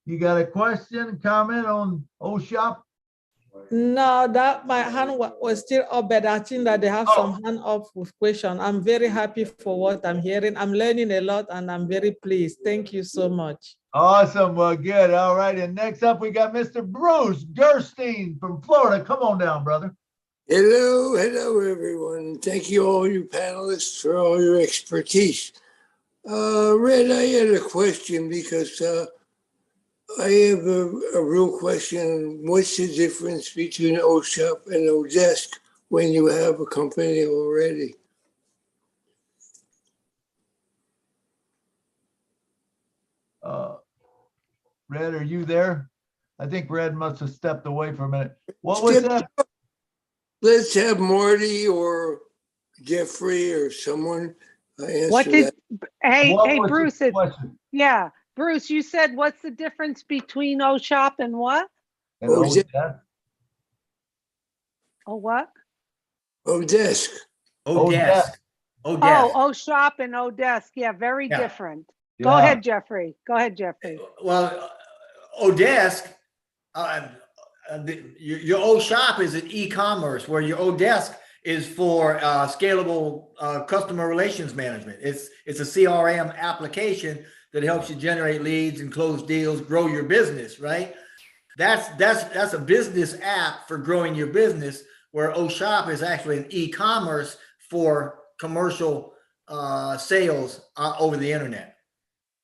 You got a question, comment on O-Shop? No, that my hand was still up, but I think that they have some hand up with question. I'm very happy for what I'm hearing. I'm learning a lot and I'm very pleased. Thank you so much. Awesome, well, good. All right, and next up we got Mr. Bruce Gerstein from Florida. Come on down, brother. Hello, everyone. Thank you, all you panelists, for all your expertise. Red, I had a question because I have a real question. What's the difference between O-Shop and O-Desk when you have a company already? Red, are you there? I think Red must have stepped away for a minute. What was that? Let's have Marty or Jeffrey or someone answer that. Hey, Bruce, yeah, Bruce, you said what's the difference between O-Shop and what? And O-Desk. Oh, what? O-Desk. O-Desk. Oh, O-Shop and O-Desk. Yeah, very different. Go ahead, Jeffrey. Go ahead, Jeffrey. Well, O-Desk, your O-Shop is an e-commerce, where your O-Desk is for scalable customer relations management. It's a CRM application that helps you generate leads and close deals, grow your business, right? That's a business app for growing your business, where O-Shop is actually an e-commerce for commercial sales over the internet.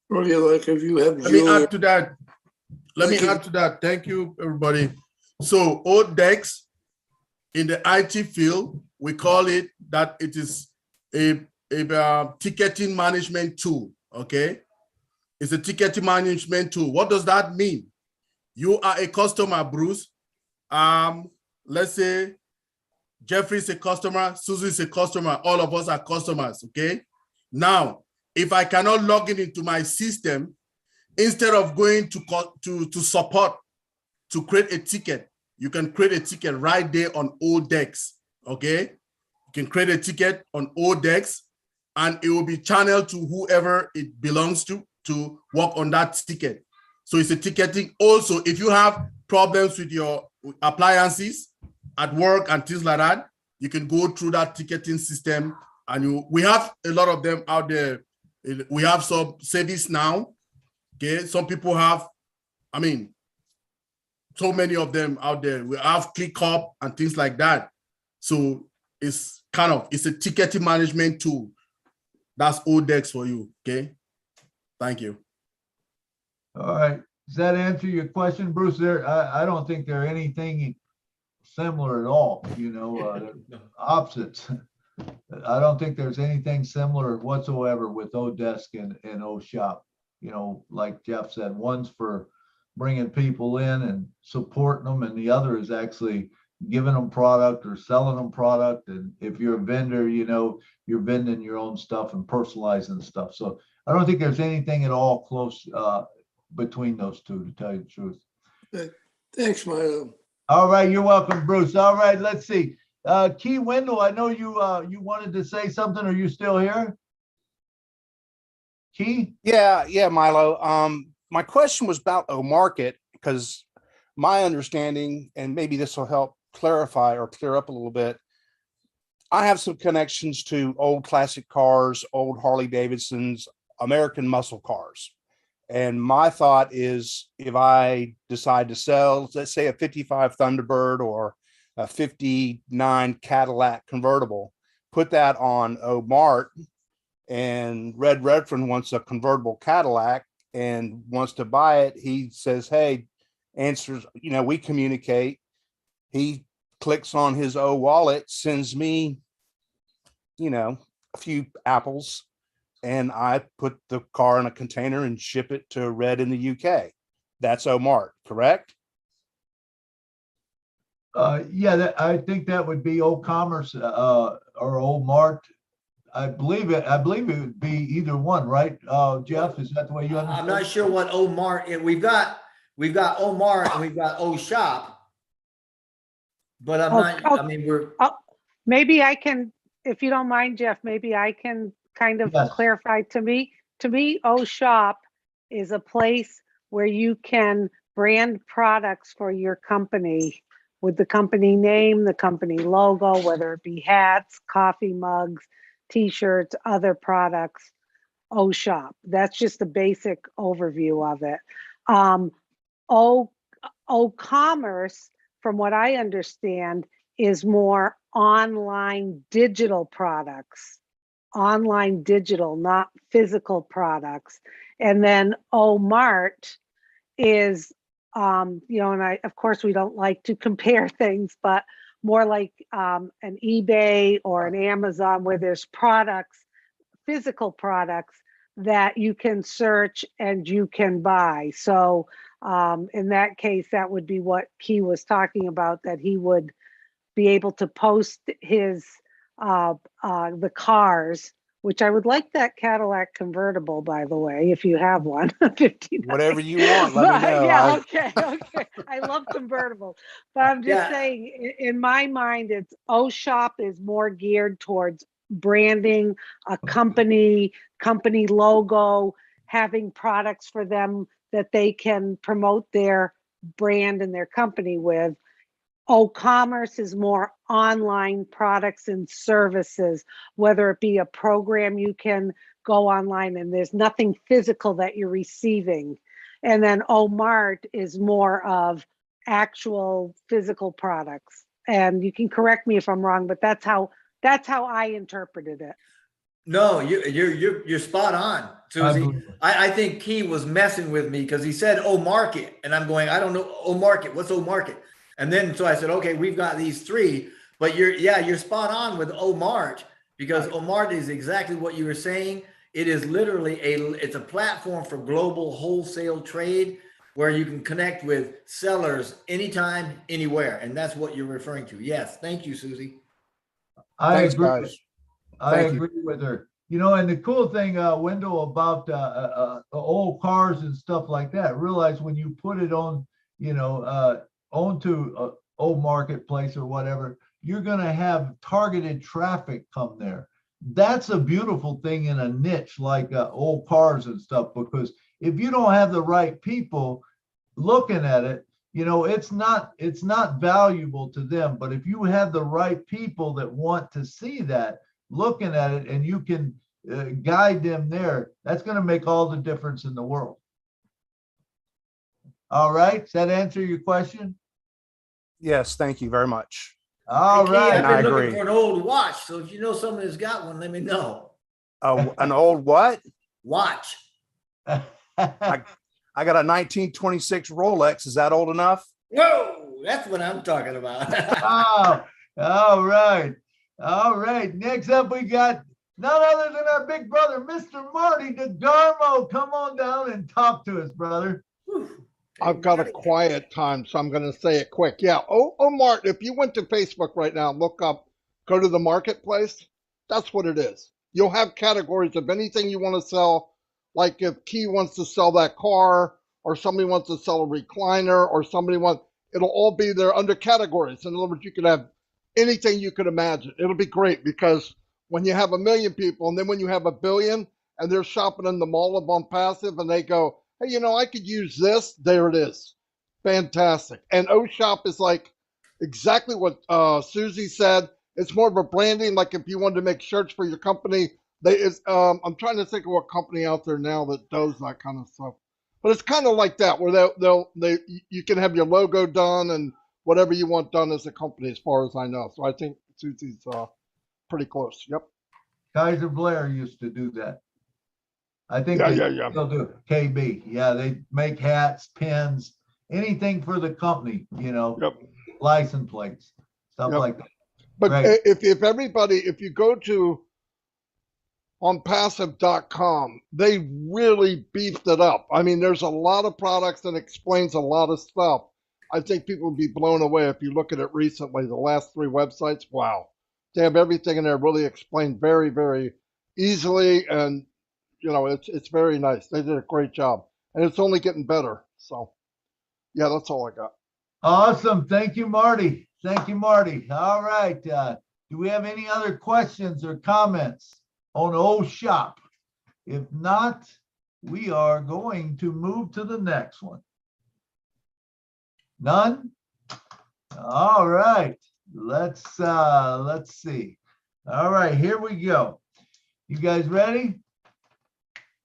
Really, like if you have Let me add to that. Thank you, everybody. So O-Desk, in the IT field, we call it that it is a ticketing management tool, okay? It's a ticketing management tool. What does that mean? You are a customer, Bruce. Let's say Jeffrey's a customer, Susie's a customer, all of us are customers, okay? Now, if I cannot log into my system, instead of going to support to create a ticket, you can create a ticket right there on ODEX, okay? You can create a ticket on ODEX and it will be channeled to whoever it belongs to work on that ticket. So it's a ticketing. Also, if you have problems with your appliances at work and things like that, you can go through that ticketing system and we have a lot of them out there. We have some service now. Okay, some people have, I mean, so many of them out there. We have ClickUp and things like that. So it's a ticketing management tool. That's ODEX for you, okay? Thank you. All right. Does that answer your question, Bruce? I don't think they're anything similar at all, you know, opposites. I don't think there's anything similar whatsoever with Odesk and OShop. You know, like Jeff said, one's for bringing people in and supporting them, and the other is actually giving them product or selling them product. And if you're a vendor, you know, you're vending your own stuff and personalizing stuff. So I don't think there's anything at all close between those two, to tell you the truth. Thanks, Milo. All right, you're welcome, Bruce. All right, let's see. Key Wendell, I know you wanted to say something. Are you still here? Key? Yeah, Milo. My question was about OMarket, because my understanding, and maybe this will help clarify or clear up a little bit, I have some connections to old classic cars, old Harley Davidsons, American muscle cars. And my thought is, if I decide to sell, let's say a 55 Thunderbird or a 59 Cadillac convertible, put that on OMart, and Redfern wants a convertible Cadillac and wants to buy it. He says, hey, answers, you know, we communicate. He clicks on his wallet, sends me, you know, a few apples, and I put the car in a container and ship it to Red in the UK. That's OMart, correct? Yeah, I think that would be OCommerce or OMart. I believe it would be either one, right? Jeff, is that the way you understand? I'm not sure what OMart. We've got OMart and we've got OShop, but I'm not. I mean, we're. Maybe I can, if you don't mind, Jeff. Maybe I can kind of clarify. To me, OShop is a place where you can brand products for your company with the company name, the company logo, whether it be hats, coffee mugs, T-shirts, other products. OShop. That's just a basic overview of it. OCommerce, from what I understand, is more online digital products. Online digital, not physical products. And then OMart is, you know, and of course we don't like to compare things, but more like an eBay or an Amazon, where there's products, physical products that you can search and you can buy. So in that case, that would be what Key was talking about, that he would be able to post his the cars, which I would like that Cadillac convertible, by the way, if you have one. 59. Whatever you want, let me know. Yeah, okay. I love convertibles, but I'm just saying, in my mind, it's OShop is more geared towards branding a company logo, having products for them that they can promote their brand and their company with. OCommerce is more online products and services, whether it be a program you can go online and there's nothing physical that you're receiving. And then OMart is more of actual physical products. And you can correct me if I'm wrong, but that's how I interpreted it. No, you're spot on, Susie. I think Key was messing with me because he said OMarket, and I'm going, I don't know OMarket. What's OMarket? And then so I said, okay, we've got these three, but you're spot on with OMart, because OMart is exactly what you were saying. It is literally it's a platform for global wholesale trade. where you can connect with sellers anytime, anywhere. And that's what you're referring to. Yes. Thank you, Susie. I Thanks, agree. guys. I Thank you. agree with her. You know, and the cool thing, Wendell, about old cars and stuff like that, realize when you put it on, you know, onto a old marketplace or whatever, you're going to have targeted traffic come there. That's a beautiful thing in a niche like old cars and stuff, because if you don't have the right people looking at it, you know, it's not valuable to them. But if you have the right people that want to see that, looking at it, and you can guide them there, that's going to make all the difference in the world. All right, does that answer your question? Yes, thank you very much. All Hey, Key, right. I've I been looking agree. for an old watch. So if you know someone that's got one, let me know. An old what? Watch. I got a 1926 Rolex. Is that old enough? Whoa, that's what I'm talking about. Oh, all right. All right. Next up, we got none other than our big brother, Mr. Marty DeGarmo. Come on down and talk to us, brother. I've got a quiet time, so I'm going to say it quick. Yeah. Oh, Martin, if you went to Facebook right now, look up, go to the marketplace. That's what it is. You'll have categories of anything you want to sell. Like if Key wants to sell that car, or somebody wants to sell a recliner, or somebody wants, it'll all be there under categories. In other words, you could have anything you could imagine. It'll be great, because when you have 1 million people, and then when you have 1 billion, and they're shopping in the mall of on passive, and they go, hey, you know, I could use this. There it is. Fantastic. And O-Shop is like exactly what Susie said. It's more of a branding, like if you wanted to make shirts for your company. I'm trying to think of what company out there now that does that kind of stuff. But it's kind of like that, where you can have your logo done and whatever you want done as a company, as far as I know. So I think Susie's pretty close. Yep. Kaiser Blair used to do that. I think Yeah, they yeah. still do. KB. Yeah, they make hats, pins, anything for the company, you know, Yep. license plates, stuff Yep. like that. But Right. if everybody, if you go to onpassive.com, they really beefed it up. I mean, there's a lot of products that explains a lot of stuff. I think people would be blown away if you look at it recently. The last 3 websites, wow. They have everything in there really explained very, very easily, and you know, it's very nice. They did a great job, and it's only getting better. So, yeah, that's all I got. Awesome. Thank you, Marty. Thank you, Marty. All right. Do we have any other questions or comments on O-Shop? If not, we are going to move to the next one. None? All right. Let's see. All right, here we go. You guys ready?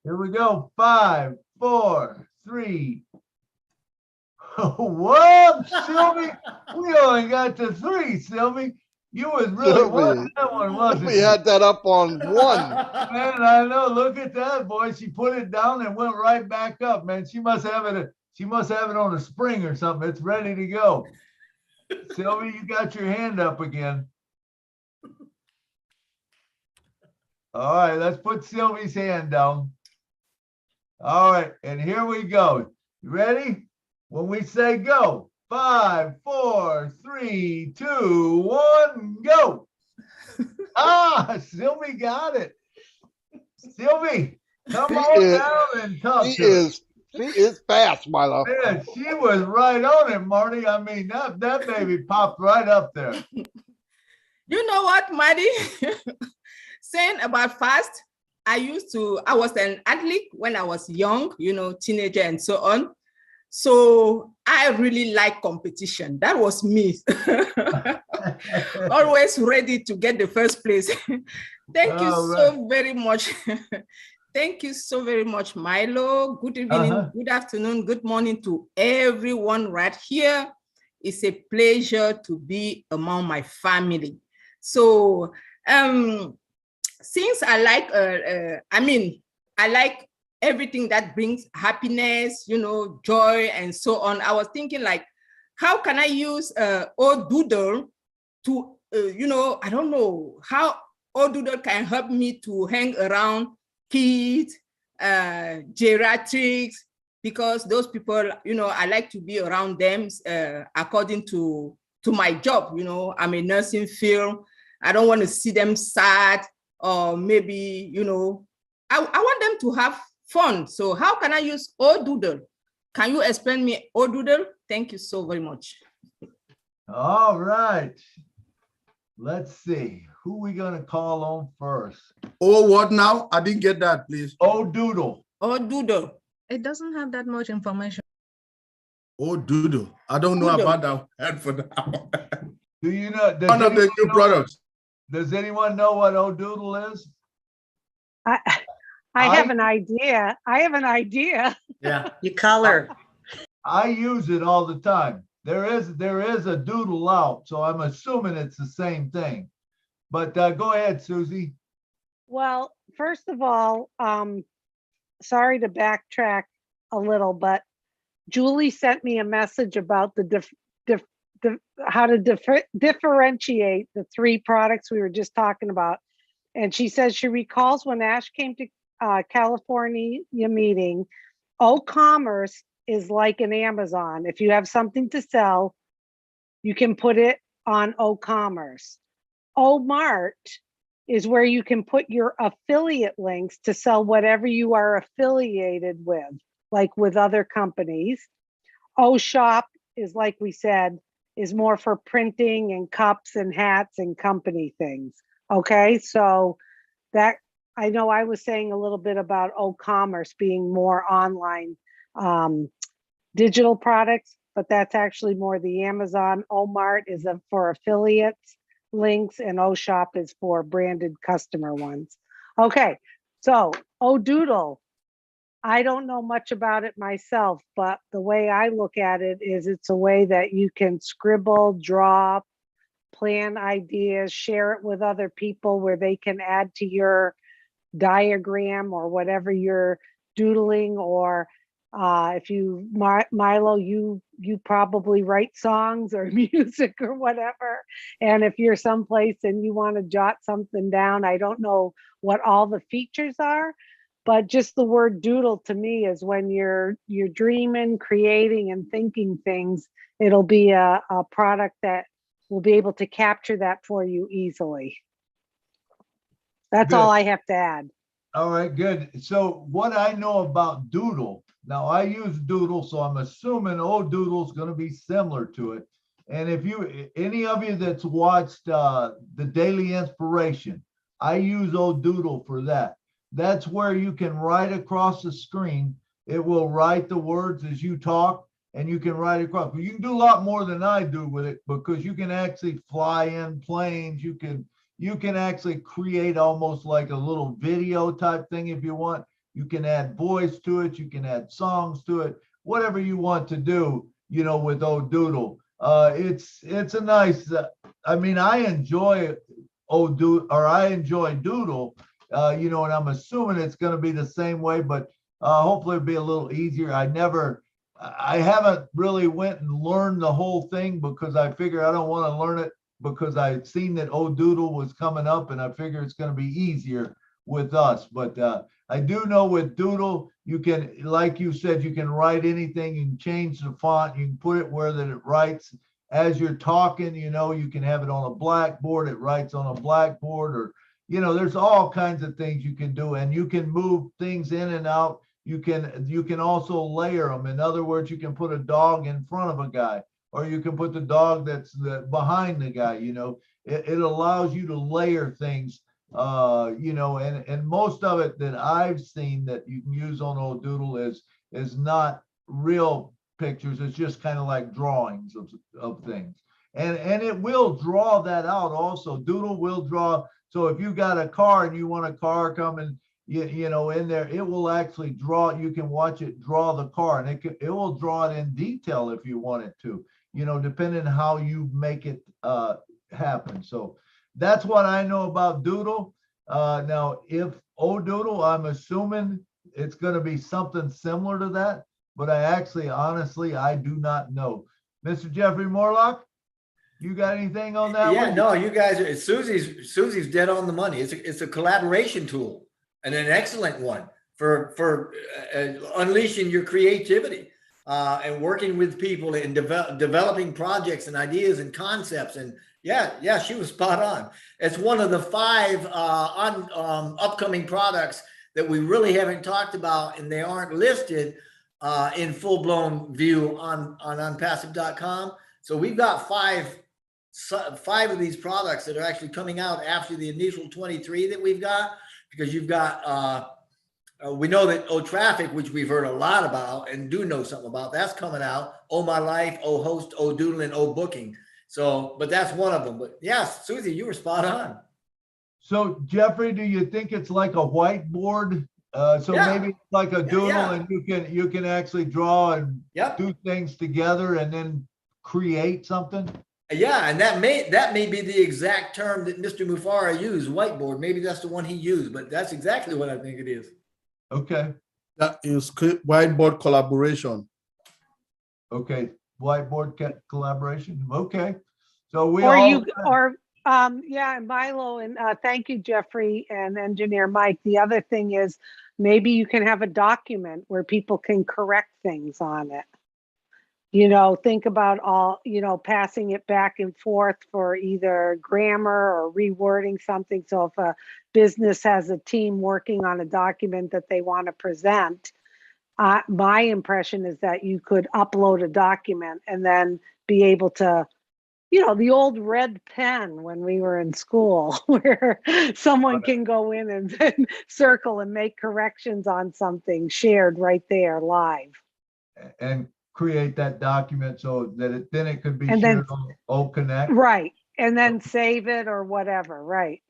Here we go. 5, 4, 3. Whoa, Sylvie, we only got to 3, Sylvie. You was really wanting that one, wasn't We you? had that up on 1. Man, I know. Look at that, boy. She put it down and went right back up, man. She must have it. She must have it on a spring or something. It's ready to go. Sylvie, you got your hand up again. All right, let's put Sylvie's hand down. All right, and here we go. You ready? When we say go, 5, 4, 3, 2, 1, go. Sylvie got it. Sylvie, come on down and talk to us. She is fast, Milo. Man, she was right on it, Marty. I mean, that baby popped right up there. You know what, Marty? Saying about fast, I was an athlete when I was young, you know, teenager and so on. So I really like competition. That was me. Always ready to get the first place. Thank you so very much. Thank you so very much, Milo. Good evening, good afternoon, good morning to everyone right here. It's a pleasure to be among my family. So since I like everything that brings happiness, you know, joy and so on, I was thinking like, how can I use Old Doodle to, you know, I don't know how Old Doodle can help me to hang around kids, geriatrics, because those people, I like to be around them according to my job. I'm a nursing field. I don't want to see them sad, or maybe, I want them to have fun. So how can I use Odoodle? Can you explain me Odoodle? Thank you so very much. All right. Let's see. Who we going to call on first? Oh, what now? I didn't get that, please. Odoodle. Odoodle. It doesn't have that much information. Oh, doodle. I don't know Doodle. about that for now. Do you know? One of the new products. Does anyone know what Odoodle is? I have an idea. Yeah, you color. I use it all the time. There is a doodle out, so I'm assuming it's the same thing. But go ahead, Susie. Well, first of all, sorry to backtrack a little, but Julie sent me a message about the how to differentiate the three products we were just talking about. And she says she recalls when Ash came to California meeting, O-commerce is like an Amazon. If you have something to sell, you can put it on O-commerce. O-Mart is where you can put your affiliate links to sell whatever you are affiliated with, like with other companies. O-Shop is, like we said, is more for printing and cups and hats and company things. Okay, so that, I know I was saying a little bit about O-commerce being more online digital products, but that's actually more the Amazon. O-Mart is for affiliates links, and O-Shop is for branded customer ones. Okay, so Odoodle, I don't know much about it myself, but the way I look at it is it's a way that you can scribble, draw, plan ideas, share it with other people where they can add to your diagram or whatever you're doodling. Or if you, Milo, you probably write songs or music or whatever. And if you're someplace and you want to jot something down, I don't know what all the features are, but just the word doodle to me is when you're dreaming, creating, and thinking things, it'll be a product that will be able to capture that for you easily. That's Good. all I have to add. All right, good. So what I know about Doodle, now I use Doodle, so I'm assuming Odoodle is going to be similar to it. And if any of you that's watched the Daily Inspiration, I use Odoodle for that. That's where you can write across the screen. It will write the words as you talk, and you can write across. But you can do a lot more than I do with it, because you can actually fly in planes. You can actually create almost like a little video type thing if you want. You can add voice to it. You can add songs to it. Whatever you want to do, with Odoodle. It's a nice. I mean, I enjoy I enjoy Doodle. And I'm assuming it's going to be the same way, but hopefully it'll be a little easier. I haven't really went and learned the whole thing, because I figure I don't want to learn it, because I've seen that Odoodle was coming up, and I figure it's going to be easier with us. But I do know with Doodle, you can, like you said, you can write anything. You can change the font. You can put it where that it writes as you're talking. You can have it on a blackboard. It writes on a blackboard, or there's all kinds of things you can do, and you can move things in and out. You can also layer them. In other words, you can put a dog in front of a guy, or you can put the dog that's behind the guy. It allows you to layer things, and most of it that I've seen that you can use on Odoodle is not real pictures. It's just kind of like drawings of things, and it will draw that out also. Doodle will draw. So if you got a car and you want a car coming, in there, it will actually draw. You can watch it draw the car, and it will draw it in detail if you want it to, depending on how you make it happen. So that's what I know about Doodle. Now, if Odoodle, I'm assuming it's going to be something similar to that, but honestly, I do not know. Mr. Jeffrey Morlock, you got anything on that? Yeah, no, you guys, Susie's dead on the money. It's a collaboration tool, and an excellent one for unleashing your creativity and working with people and developing projects and ideas and concepts. And yeah, she was spot on. It's one of the 5 upcoming products that we really haven't talked about, and they aren't listed in full-blown view on unpassive.com. So we've got 5 of these products that are actually coming out after the initial 23 that we've got, because you've got we know that Traffic, which we've heard a lot about and do know something about, that's coming out. Oh My Life, Oh Host, Oh Doodle, and Oh Booking. So, but that's one of them. But yes, Susie, you were spot on. So Jeffrey, do you think it's like a whiteboard? Maybe like a doodle, and you can actually draw and do things together and then create something? Yeah, and that may be the exact term that Mr. Mufareh used, whiteboard. Maybe that's the one he used, but that's exactly what I think it is. Okay. That is whiteboard collaboration. Okay, whiteboard collaboration. Okay, so Milo, and thank you, Jeffrey and Engineer Mike. The other thing is maybe you can have a document where people can correct things on it. You know, think about all, passing it back and forth for either grammar or rewording something. So if a business has a team working on a document that they want to present, my impression is that you could upload a document and then be able to, the old red pen when we were in school, where someone can go in and then circle and make corrections on something shared right there live. And create that document so that it could be shared on Connect. Right. And then save it or whatever. Right.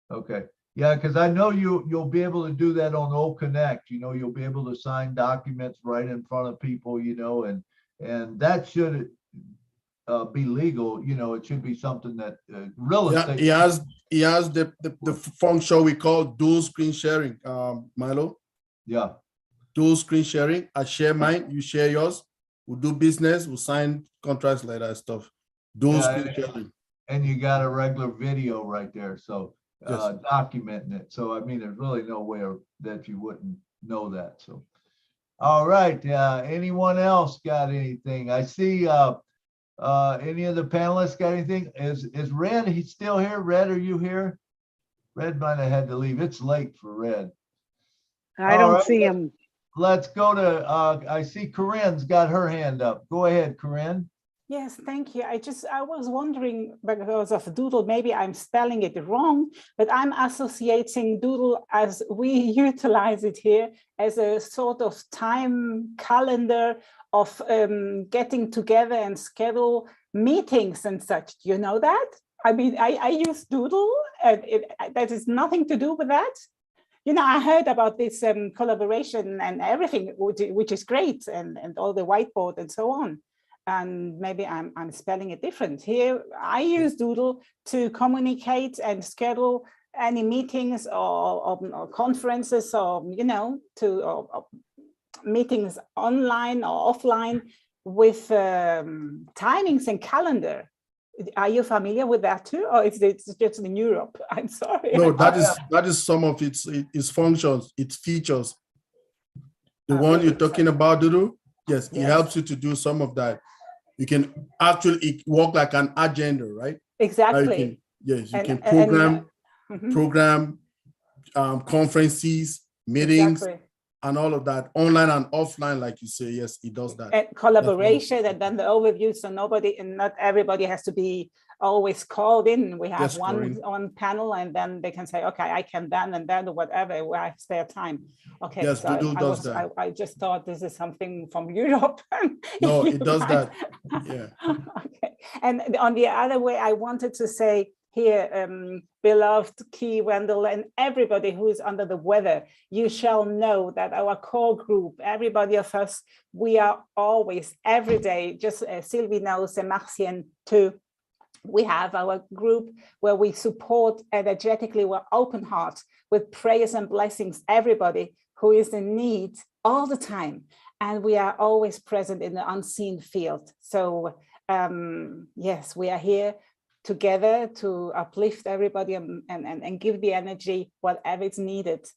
Okay. Yeah, because I know you'll be able to do that on Old Connect. You'll be able to sign documents right in front of people, and that should be legal. It should be something that real estate. He has the function we call dual screen sharing, Milo. Yeah. Dual screen sharing. I share mine, you share yours. We'll do business, we'll sign contracts like that stuff. Dual screen sharing. And you got a regular video right there. So documenting it. So, I mean, there's really no way that you wouldn't know that. So, all right. Anyone else got anything? I see any of the panelists got anything? Is Red, he's still here? Red, are you here? Red might have had to leave. It's late for Red. I don't see him. Let's go to, I see Corinne's got her hand up. Go ahead, Corinne. Yes, thank you. I was wondering, because of doodle, maybe I'm spelling it wrong, but I'm associating doodle as we utilize it here as a sort of time calendar of getting together and schedule meetings and such. Do you know that? I mean, I use doodle, and that is nothing to do with that. I heard about this collaboration and everything, which is great, and all the whiteboard and so on. And maybe I'm spelling it different. Here, I use Doodle to communicate and schedule any meetings or conferences or, meetings online or offline with timings and calendar. Are you familiar with that too, or is it just in Europe? I'm sorry. No, that is some of its functions, its features. The one you're talking about, Doodle, yes, it helps you to do some of that. You can actually work like an agenda, right? Exactly. You can program conferences, meetings, and all of that, online and offline, like you say. Yes, it does that. And collaboration, and then the overview, so not everybody has to be always called in. We have one panel, and then they can say, okay, I can then and then or whatever, where I spare time. Okay, yes, so Doodle does that. I just thought this is something from Europe. No, it does that. Yeah. Okay. And on the other way, I wanted to say here, beloved Key, Wendell, and everybody who is under the weather, you shall know that our core group, everybody of us, we are always, every day, just as Sylvie knows, and Marcien too, we have our group where we support energetically, we're open heart with prayers and blessings, everybody who is in need all the time. And we are always present in the unseen field. So yes, we are here together to uplift everybody and give the energy, whatever is needed.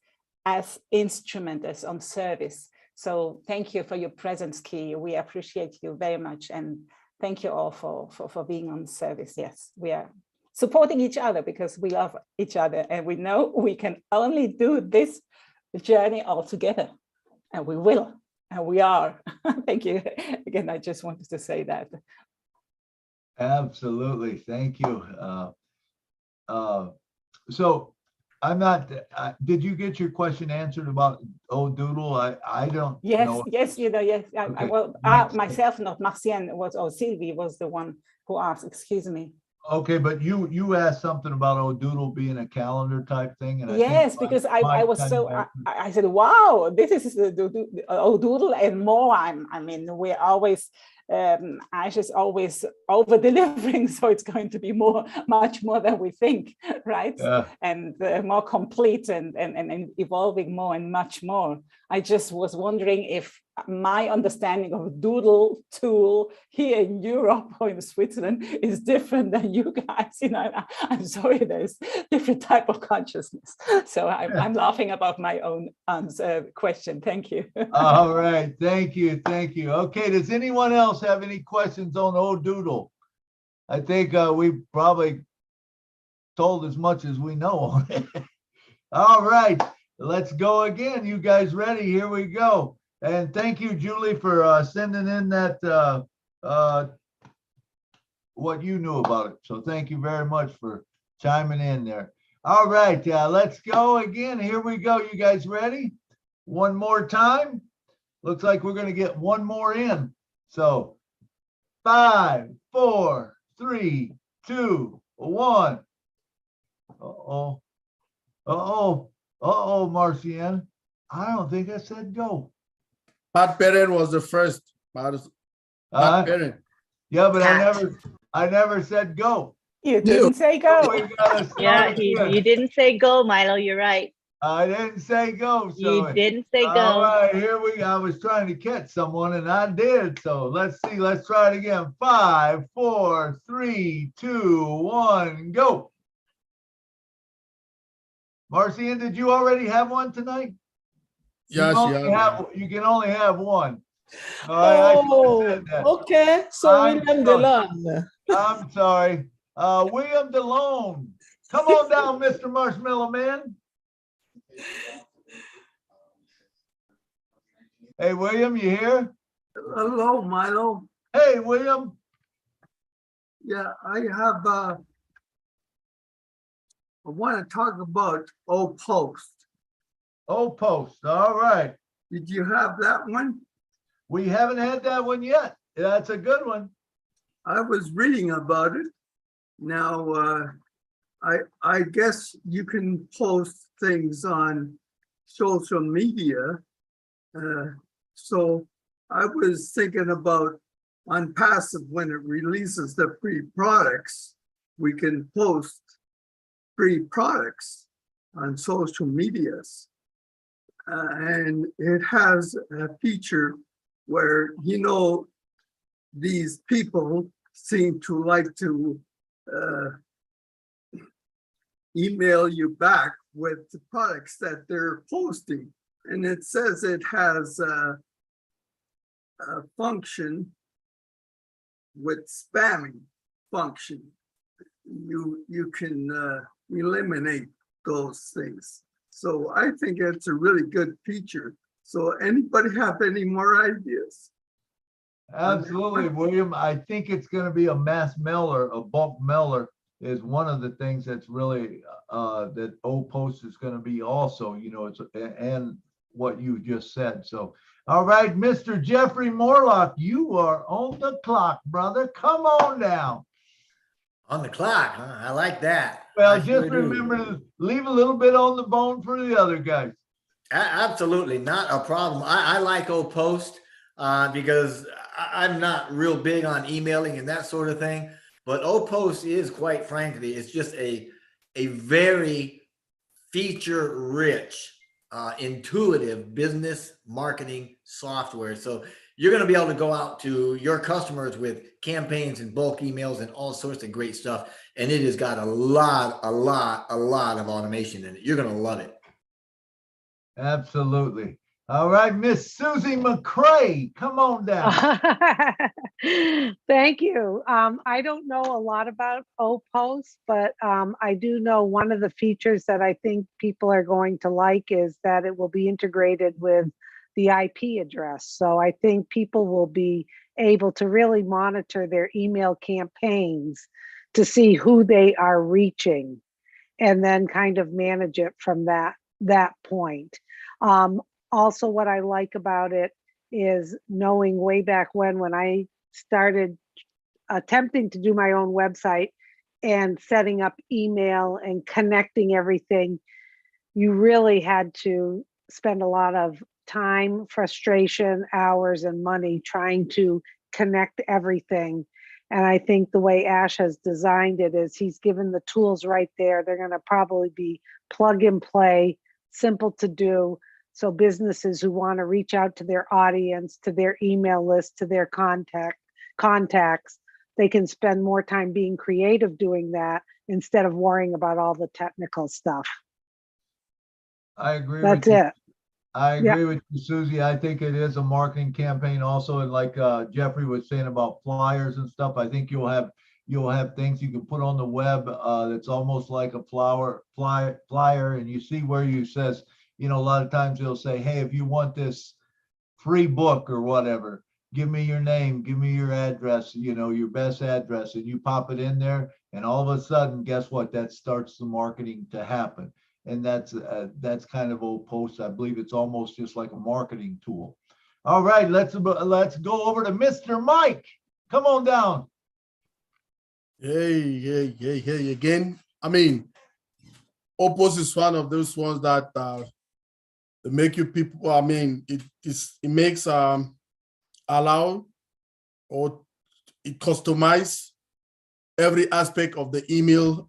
as instrument, as on service. So thank you for your presence, Key. We appreciate you very much. And thank you all for being on service. Yes, we are supporting each other because we love each other and we know we can only do this journey all together, and we will, and we are. Thank you. Again, I just wanted to say that. Absolutely. Thank you. So I'm not, did you get your question answered about Doodle? I don't know. Yes, you know, yes. Okay. Well, myself, not Marcienne, or Sylvie was the one who asked, excuse me. Okay, but you asked something about Doodle being a calendar type thing. And yes, because I was so, I said, wow, this is the Doodle and more. I mean, we're always, Aisha's always over delivering, so it's going to be much more than we think, right? Yeah. And more complete and evolving more and much more. I just was wondering if my understanding of Doodle tool here in Europe or in Switzerland is different than you guys. You know, I'm sorry, there's different type of consciousness. So I'm laughing about my own question. Thank you. All right, thank you. Okay, does anyone else have any questions on Doodle? I think we probably told as much as we know on it. All right, let's go again. You guys ready? Here we go. And thank you, Julie, for sending in that what you knew about it. So thank you very much for chiming in there. All right, let's go again. Here we go. You guys ready? One more time. Looks like we're going to get one more in. So 5, 4, 3, 2, 1. Marcienne. I don't think I said go. Pat Perrin was the first. Pat Perrin. Yeah, but I never said go. You didn't say go. Yeah, you didn't say go, Milo. You're right. I didn't say go. So you didn't say go. All right, here we go. I was trying to catch someone and I did. So let's see. Let's try it again. 5, 4, 3, 2, 1, go. Marcienne, did you already have one tonight? Yes, you can only have one. Okay. So William DeLone. I'm sorry. William DeLone. Come on down, Mr. Marshmallow Man. Hey, William, you here? Hello, Milo. Hey, William. Yeah, I have, I want to talk about Post. Post, all right. Did you have that one? We haven't had that one yet. That's a good one. I was reading about it. Now, I guess you can post things on social media. So I was thinking about on Passive, when it releases the free products, we can post free products on social medias. And it has a feature where, you know, these people seem to like to email you back with the products that they're posting. And it says it has a function with spamming function. You can eliminate those things. So I think it's a really good feature. So anybody have any more ideas? Absolutely, William. I think it's going to be a mass mailer, a bulk mailer is one of the things that's really that Post is going to be also, you know, it's and what you just said. So, all right, Mr. Jeffrey Morlock, you are on the clock, brother. Come on down. On the clock, huh? I like that. Well, just remember to leave a little bit on the bone for the other guys. Absolutely, not a problem. I like Post because I'm not real big on emailing and that sort of thing. But Post is, quite frankly, it's just a very feature-rich, intuitive business marketing software. So you're going to be able to go out to your customers with campaigns and bulk emails and all sorts of great stuff. And it has got a lot of automation in it. You're going to love it. Absolutely. All right, Miss Susie McCray, come on down. Thank you. I don't know a lot about O-Post, but I do know one of the features that I think people are going to like is that it will be integrated with the IP address. So I think people will be able to really monitor their email campaigns to see who they are reaching and then kind of manage it from that point. Also, what I like about it is knowing way back when I started attempting to do my own website and setting up email and connecting everything, you really had to spend a lot of time, frustration, hours, and money trying to connect everything. And I think the way Ash has designed it is he's given the tools right there. They're going to probably be plug and play, simple to do. So businesses who want to reach out to their audience, to their email list, to their contacts, they can spend more time being creative doing that instead of worrying about all the technical stuff. I agree That's with you. it. I agree with you, Susie. I think it is a marketing campaign also. And like Jeffrey was saying about flyers and stuff, I think you'll have things you can put on the web that's almost like a flyer, and you see where you says, you know, a lot of times they'll say, hey, if you want this free book or whatever, give me your name, give me your address, you know, your best address, and you pop it in there. And all of a sudden, guess what? That starts the marketing to happen. And that's kind of O-Post. I believe it's almost just like a marketing tool. All right, let's go over to Mr. Mike. Come on down. Hey again. I mean, O-Post is one of those ones that make you people. I mean, it makes allow or it customize every aspect of the email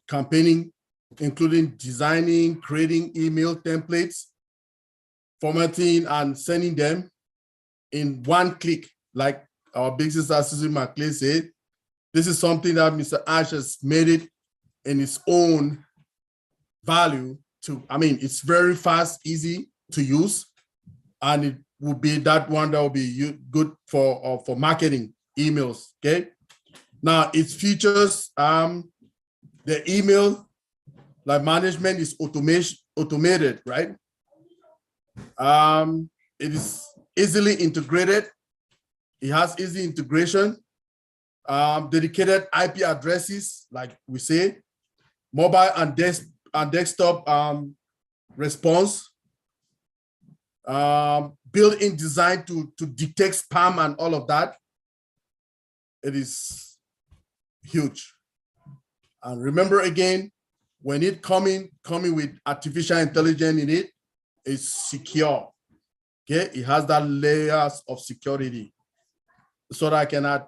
campaigning, including designing, creating email templates, formatting, and sending them in one click. Like our big sister Susie McClay said, this is something that Mr. Ash has made it in its own value to, I mean, it's very fast, easy to use, and it will be that one that will be good for marketing emails, okay? Now, its features, the email, like management is automated, right? It is easily integrated. It has easy integration, dedicated IP addresses, like we say, mobile and desktop response, built-in design to detect spam and all of that. It is huge. And remember again, when it coming with artificial intelligence in it, it's secure. Okay, it has that layers of security. So that I can add,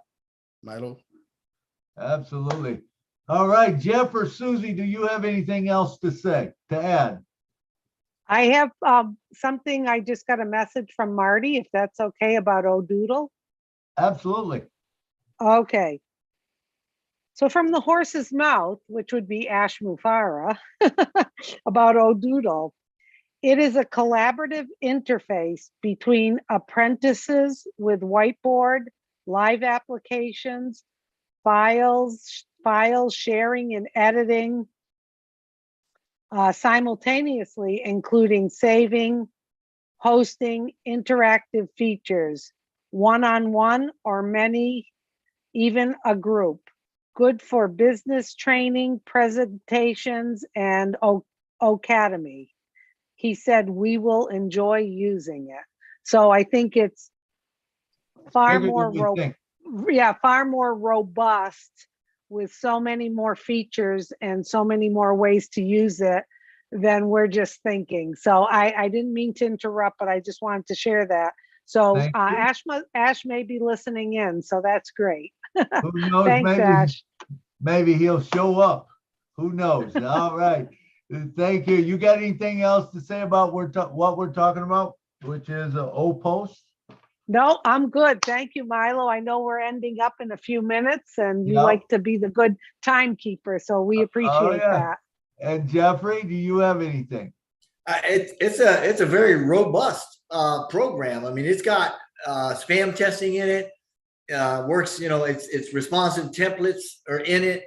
Milo. Absolutely. All right, Jeff or Susie, do you have anything else to add? I have something. I just got a message from Marty, if that's okay, about O'Doodle. Absolutely. Okay. So from the horse's mouth, which would be Ash Mufareh, about O'Doodle, it is a collaborative interface between apprentices with whiteboard, live applications, files sharing and editing, simultaneously including saving, hosting, interactive features, one-on-one or many, even a group. Good for business training, presentations, and academy. He said, we will enjoy using it. So I think it's far more robust with so many more features and so many more ways to use it than we're just thinking. So I didn't mean to interrupt, but I just wanted to share that. So Ash may be listening in, so that's great. Who knows? Thanks, Ash. Maybe he'll show up. Who knows? All right. Thank you. You got anything else to say about what we're talking about, which is O-Post? No, I'm good. Thank you, Milo. I know we're ending up in a few minutes and you like to be the good timekeeper, so we appreciate that. And Jeffrey, do you have anything? It's a very robust program. I mean, it's got spam testing in it. Works, you know, it's responsive templates are in it.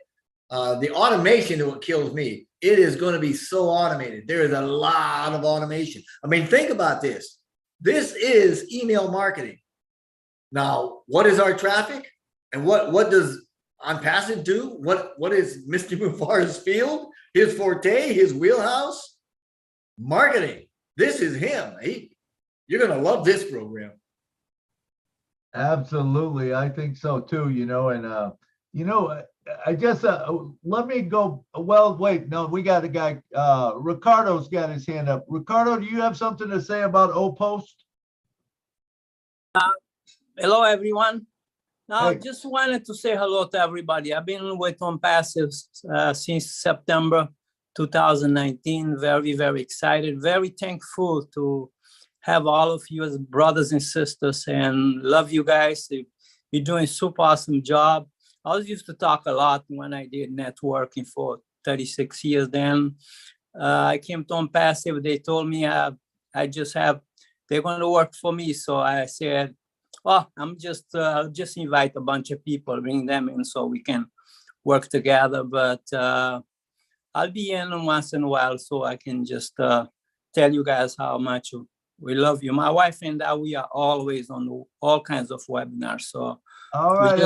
The automation is what kills me. It is going to be so automated. There is a lot of automation. I mean, think about this. This is email marketing. Now, what is our traffic? And what does OnPassive do? What is Mr. Mufareh's field? His forte, his wheelhouse? Marketing. This is him. You're going to love this program. Absolutely. I think so too, you know, and, you know, I just, let me go. Well, wait, no, we got a guy, Ricardo's got his hand up. Ricardo, do you have something to say about OPost? Hello, everyone. Now, Hey. just wanted to say hello to everybody. I've been with OnPassive since September 2019. Very, very excited, very thankful to have all of you as brothers and sisters, and love you guys. You're doing a super awesome job. I was used to talk a lot when I did networking for 36 years. Then I came to OnPassive. They told me they're going to work for me. So I said, oh, I'll just invite a bunch of people, bring them in so we can work together. But I'll be in once in a while so I can just tell you guys how much we love you. My wife and I, we are always on all kinds of webinars. So all right,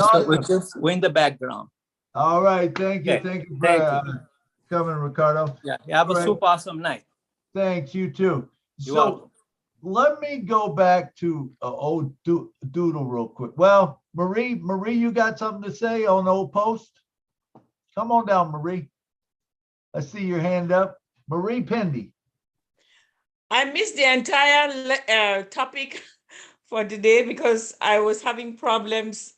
we're in the background. All right, thank you. Okay. Thank you for coming, Ricardo. Yeah, have a super awesome night. Thanks, you too. You're welcome. Let me go back to old Doodle real quick. Well, Marie, you got something to say on OPost? Come on down, Marie. I see your hand up. Marie Pendy. I missed the entire topic for today because I was having problems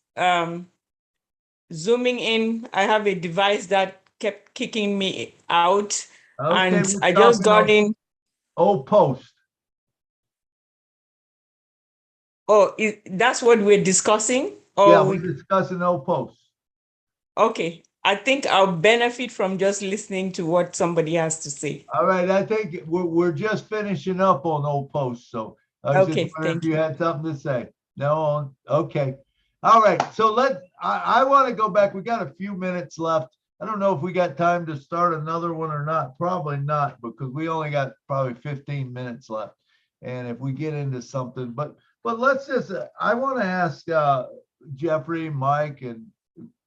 zooming in. I have a device that kept kicking me out, Okay, and I just got in. OPost. Oh, that's what we're discussing? Yeah, we're discussing OPost. Okay. I think I'll benefit from just listening to what somebody has to say. All right, I think we're just finishing up on OPost, so I was just wondering if you had something to say. No, okay. All right, so I want to go back. We got a few minutes left. I don't know if we got time to start another one or not. Probably not, because we only got probably 15 minutes left. And if we get into something, but let's just, I want to ask Jeffrey, Mike, and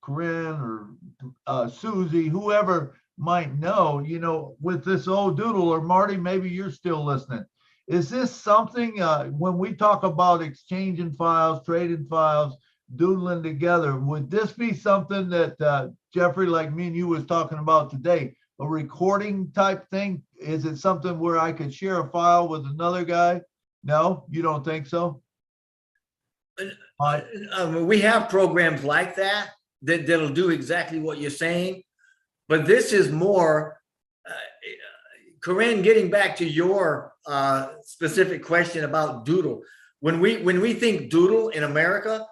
Corinne or Susie, whoever might know, you know, with this old doodle, or Marty, maybe you're still listening. Is this something, when we talk about exchanging files, trading files, doodling together, would this be something that Jeffrey, like me and you was talking about today, a recording type thing? Is it something where I could share a file with another guy? No, you don't think so? We have programs like that'll do exactly what you're saying, but this is more, Corinne, getting back to your specific question about doodle. When we think doodle in America,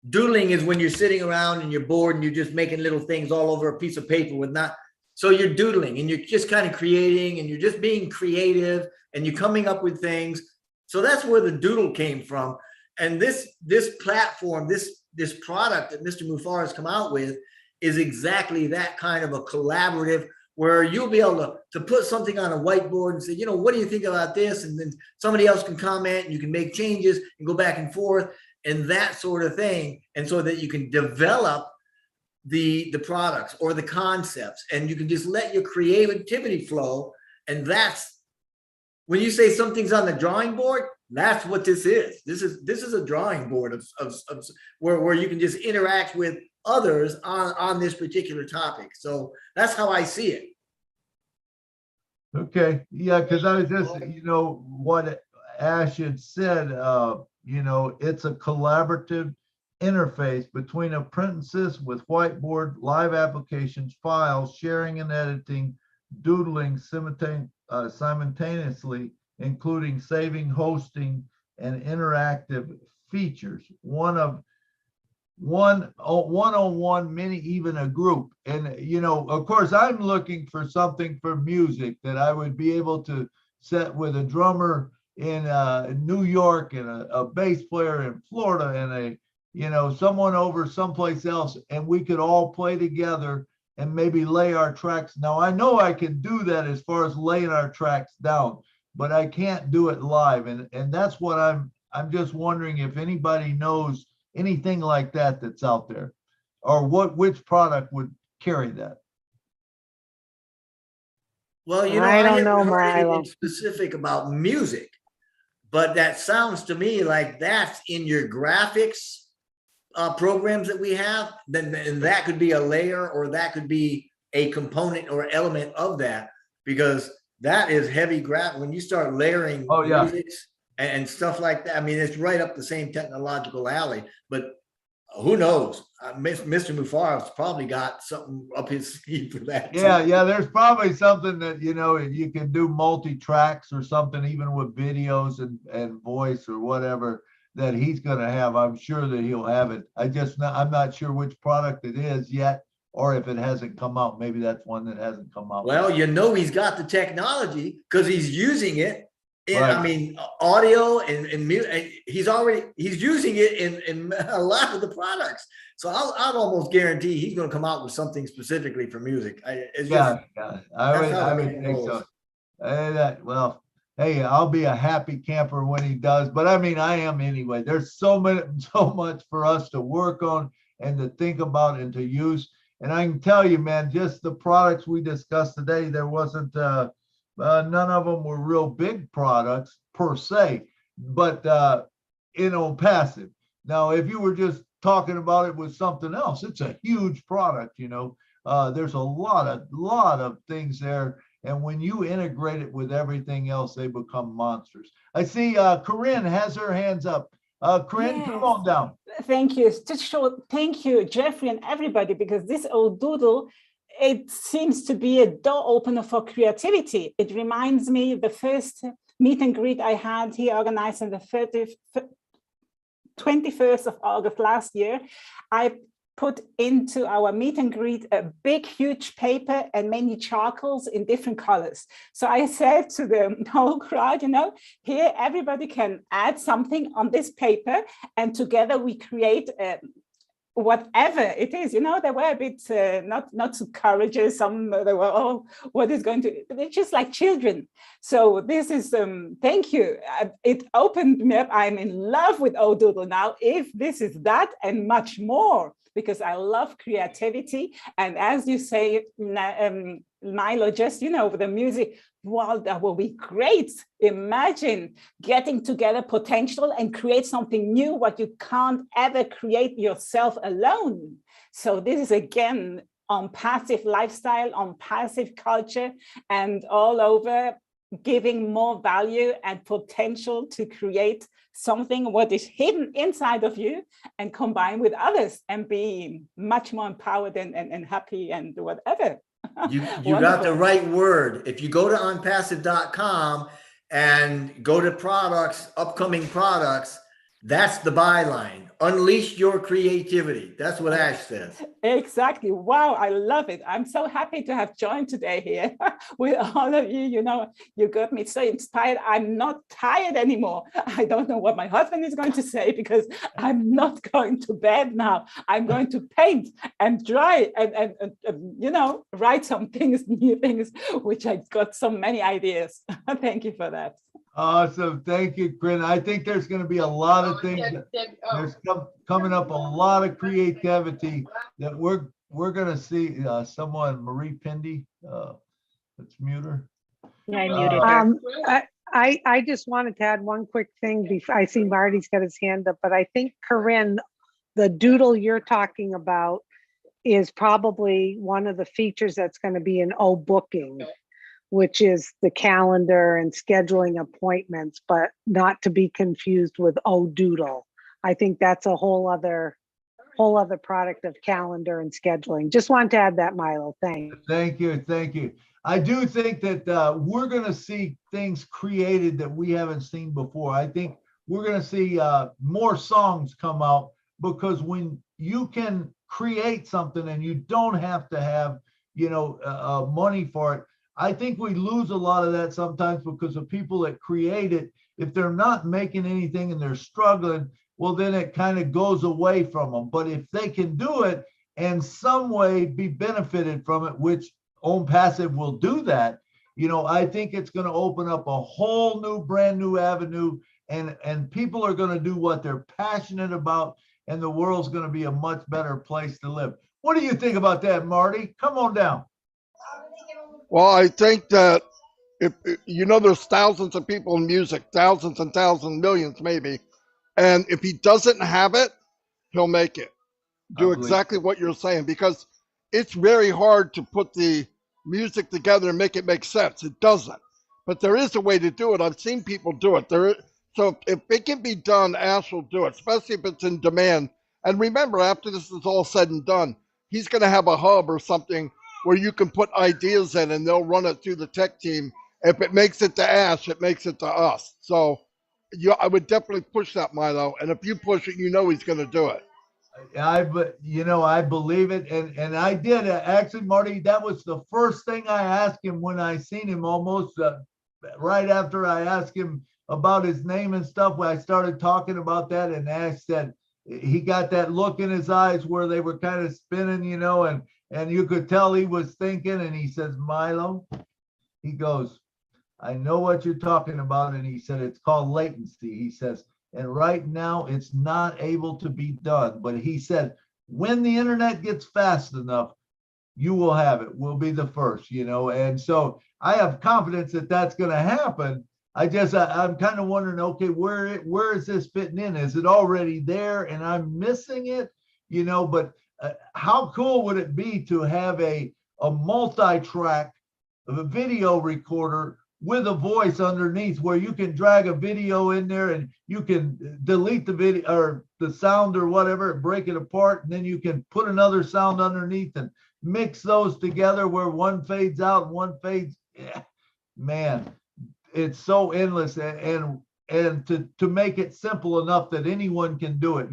doodling is when you're sitting around and you're bored and you're just making little things all over a piece of paper so you're doodling and you're just kind of creating and you're just being creative and you're coming up with things. So that's where the doodle came from. And this platform, this product that Mr. Mufareh has come out with is exactly that kind of a collaborative where you'll be able to put something on a whiteboard and say, you know, what do you think about this? And then somebody else can comment and you can make changes and go back and forth and that sort of thing. And so that you can develop the products or the concepts and you can just let your creativity flow. And that's when you say something's on the drawing board, that's what this is. This is a drawing board of where you can just interact with others on this particular topic. So that's how I see it. Okay, yeah, because I was just, you know, what Ash had said, you know, it's a collaborative interface between apprentices with whiteboard, live applications, files, sharing and editing, doodling simultaneously, including saving, hosting, and interactive features. One-on-one, many even a group. And, you know, of course, I'm looking for something for music that I would be able to set with a drummer in New York and a bass player in Florida and someone over someplace else, and we could all play together and maybe lay our tracks. Now I know I can do that as far as laying our tracks down, but I can't do it live. And that's what I'm just wondering if anybody knows anything like that that's out there, or which product would carry that. Well, I don't haven't know, heard anything Milo. specific about music, but that sounds to me like that's in your graphics programs that we have. Then that could be a layer, or that could be a component or element of that, because that is heavy graph. When you start layering musics and stuff like that, I mean, it's right up the same technological alley. But who knows? Mr. Mufareh's probably got something up his sleeve for that. Yeah, there's probably something that you can do multi-tracks or something, even with videos and voice or whatever that he's going to have. I'm sure that he'll have it. I'm not sure which product it is yet, or if it hasn't come out. Maybe that's one that hasn't come out. Well, he's got the technology because he's using it. Right. I mean, audio and music. He's using it in a lot of the products. So I'd almost guarantee he's going to come out with something specifically for music. I would think so. Well, hey, I'll be a happy camper when he does. But I mean, I am anyway. There's so much for us to work on and to think about and to use. And I can tell you, man, just the products we discussed today, there wasn't none of them were real big products per se, but passive. Now, if you were just talking about it with something else, it's a huge product. There's a lot of things there, and when you integrate it with everything else, they become monsters. I see Corinne has her hands up. Corinne, Yes. come on down. Thank you. Just short, thank you, Jeffrey, and everybody, because this old doodle, it seems to be a door opener for creativity. It reminds me of the first meet and greet I had here organized on the 21st of August last year. I put into our meet and greet a big, huge paper and many charcoals in different colors. So I said to the whole crowd, here everybody can add something on this paper, and together we create whatever it is. They were a bit not so courageous. Some they were, what is going to, they're just like children. So this is thank you. It opened me up. I'm in love with Doodle now. If this is that and much more, because I love creativity. And as you say, Milo, just with the music, well, that will be great. Imagine getting together potential and create something new, what you can't ever create yourself alone. So this is again on passive lifestyle, on passive culture, and all over giving more value and potential to create something what is hidden inside of you and combine with others and be much more empowered and happy and whatever. You got the right word. If you go to onpassive.com and go to products, upcoming products, that's the byline. Unleash your creativity. That's what Ash says. Exactly. Wow, I love it. I'm so happy to have joined today here with all of you. You got me so inspired. I'm not tired anymore. I don't know what my husband is going to say, because I'm not going to bed now. I'm going to paint and dry and write some things, new things, which I got so many ideas. Thank you for that. Awesome. Thank you, Corinne. I think there's going to be a lot of things. There's coming up a lot of creativity that we're going to see. Someone, Marie Pindy, let's mute her. Yeah, I muted her. I just wanted to add one quick thing before. I see Marty's got his hand up, but I think, Corinne, the doodle you're talking about is probably one of the features that's going to be in booking, which is the calendar and scheduling appointments, but not to be confused with Doodle. I think that's a whole other product of calendar and scheduling. Just wanted to add that, Milo. Thanks. Thank you. I do think that we're going to see things created that we haven't seen before. I think we're going to see more songs come out, because when you can create something and you don't have to have money for it. I think we lose a lot of that sometimes because of people that create it. If they're not making anything and they're struggling, well, then it kind of goes away from them. But if they can do it and some way be benefited from it, which Own Passive will do that, I think it's going to open up a whole new, brand new avenue, and people are going to do what they're passionate about, and the world's going to be a much better place to live. What do you think about that, Marty? Come on down. Well, I think that if there's thousands of people in music, thousands and thousands, millions maybe, and if he doesn't have it, he'll make it. Do exactly what you're saying, because it's very hard to put the music together and make it make sense. It doesn't, but there is a way to do it. I've seen people do it. So if it can be done, Ash will do it, especially if it's in demand. And remember, after this is all said and done, he's going to have a hub or something where you can put ideas in and they'll run it through the tech team. If it makes it to Ash, it makes it to us. So I would definitely push that, Milo. And if you push it, he's going to do it. I believe it. And I did actually, Marty, that was the first thing I asked him when I seen him, almost right after I asked him about his name and stuff. When I started talking about that, and Ash said he got that look in his eyes where they were kind of spinning, and you could tell he was thinking, and he says, Milo, he goes, I know what you're talking about. And he said, it's called latency. He says, and right now it's not able to be done. But he said, when the internet gets fast enough, you will have it. We'll be the first, And so I have confidence that that's going to happen. I'm kind of wondering, okay, where is this fitting in? Is it already there and I'm missing it? But how cool would it be to have a multi-track of a video recorder with a voice underneath, where you can drag a video in there and you can delete the video or the sound or whatever, break it apart, and then you can put another sound underneath and mix those together where one fades out and one fades. Yeah, man, it's so endless, and to make it simple enough that anyone can do it.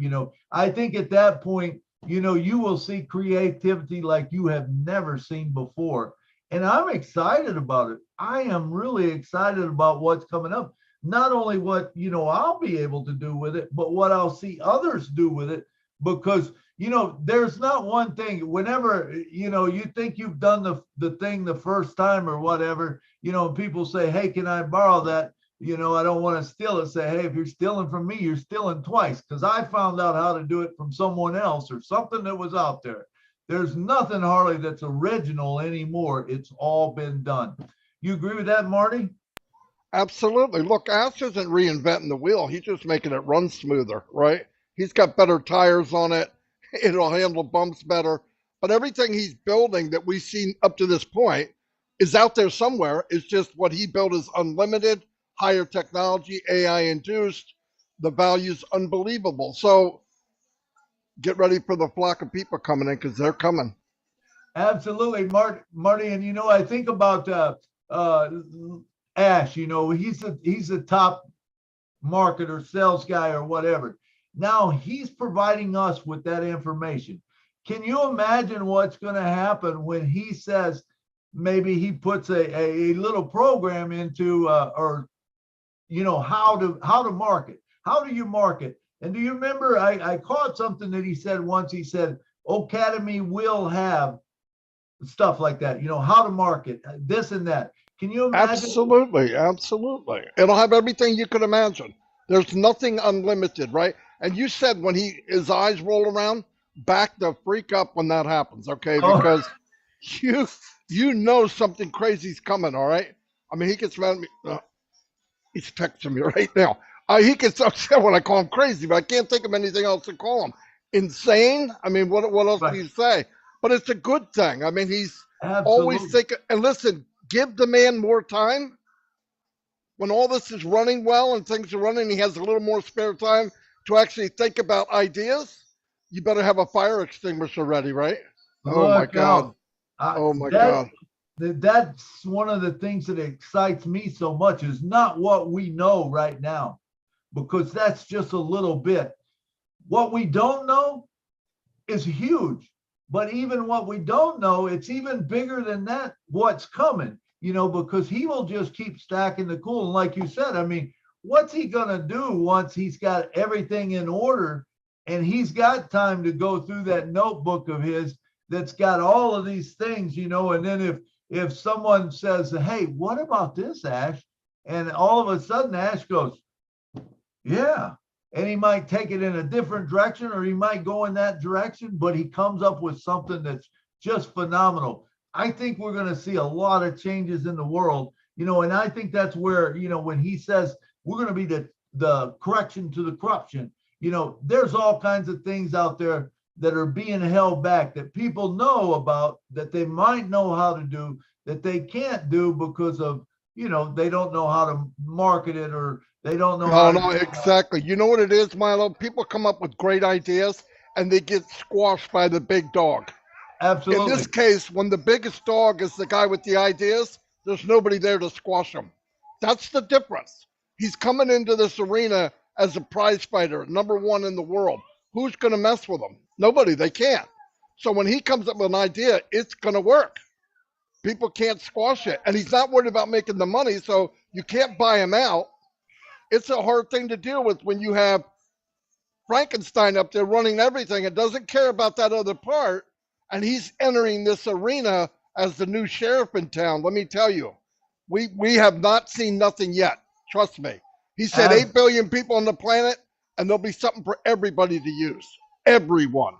I think at that point, you will see creativity like you have never seen before. And I'm excited about it. I am really excited about what's coming up. Not only what, I'll be able to do with it, but what I'll see others do with it. Because, there's not one thing. Whenever, you think you've done the thing the first time or whatever, people say, hey, can I borrow that? I don't want to steal it. Say, hey, if you're stealing from me, you're stealing twice. Because I found out how to do it from someone else or something that was out there. There's nothing, Harley, that's original anymore. It's all been done. You agree with that, Marty? Absolutely. Look, Ash isn't reinventing the wheel. He's just making it run smoother, right? He's got better tires on it. It'll handle bumps better. But everything he's building that we've seen up to this point is out there somewhere. It's just what he built is unlimited, higher technology, AI induced. The value's unbelievable. So get ready for the flock of people coming in, because they're coming. Absolutely, Marty. And I think about Ash. He's a top marketer, sales guy, or whatever. Now he's providing us with that information. Can you imagine what's going to happen when he says maybe he puts a little program into how to market? How do you market? And do you remember, I caught something that he said once. He said, Academy will have stuff like that, how to market, this and that. Can you imagine? Absolutely. It'll have everything you could imagine. There's nothing unlimited, right? And you said when his eyes roll around, back the freak up when that happens, okay? Because you know something crazy's coming, all right? I mean, he gets mad at me. He's texting me right now. He gets upset when I call him crazy, but I can't think of anything else to call him. Insane? I mean, what else do you say? But it's a good thing. I mean, he's always thinking. And listen, give the man more time. When all this is running well and things are running, he has a little more spare time to actually think about ideas. You better have a fire extinguisher ready, right? Oh my God. Oh my God. That's one of the things that excites me so much, is not what we know right now, because that's just a little bit. What we don't know is huge, but even what we don't know, it's even bigger than that, what's coming. because he will just keep stacking the coal. And like you said, I mean, what's he going to do once he's got everything in order and he's got time to go through that notebook of his that's got all of these things, and then if someone says, hey, what about this, Ash? And all of a sudden Ash goes, yeah. And he might take it in a different direction or he might go in that direction, but he comes up with something that's just phenomenal. I think we're going to see a lot of changes in the world, and I think that's where, when he says we're going to be the correction to the corruption, there's all kinds of things out there that are being held back that people know about, that they might know how to do, that they can't do because of, they don't know how to market it or they don't know. No, exactly. You know what it is, Milo? People come up with great ideas and they get squashed by the big dog. Absolutely. In this case, when the biggest dog is the guy with the ideas, there's nobody there to squash him. That's the difference. He's coming into this arena as a prize fighter, #1 in the world. Who's going to mess with him? Nobody. They can't. So when he comes up with an idea, it's going to work. People can't squash it. And he's not worried about making the money, so you can't buy him out. It's a hard thing to deal with when you have Frankenstein up there running everything and doesn't care about that other part. And he's entering this arena as the new sheriff in town. Let me tell you, we have not seen nothing yet. Trust me. He said 8 billion people on the planet, and there'll be something for everybody to use. Everyone.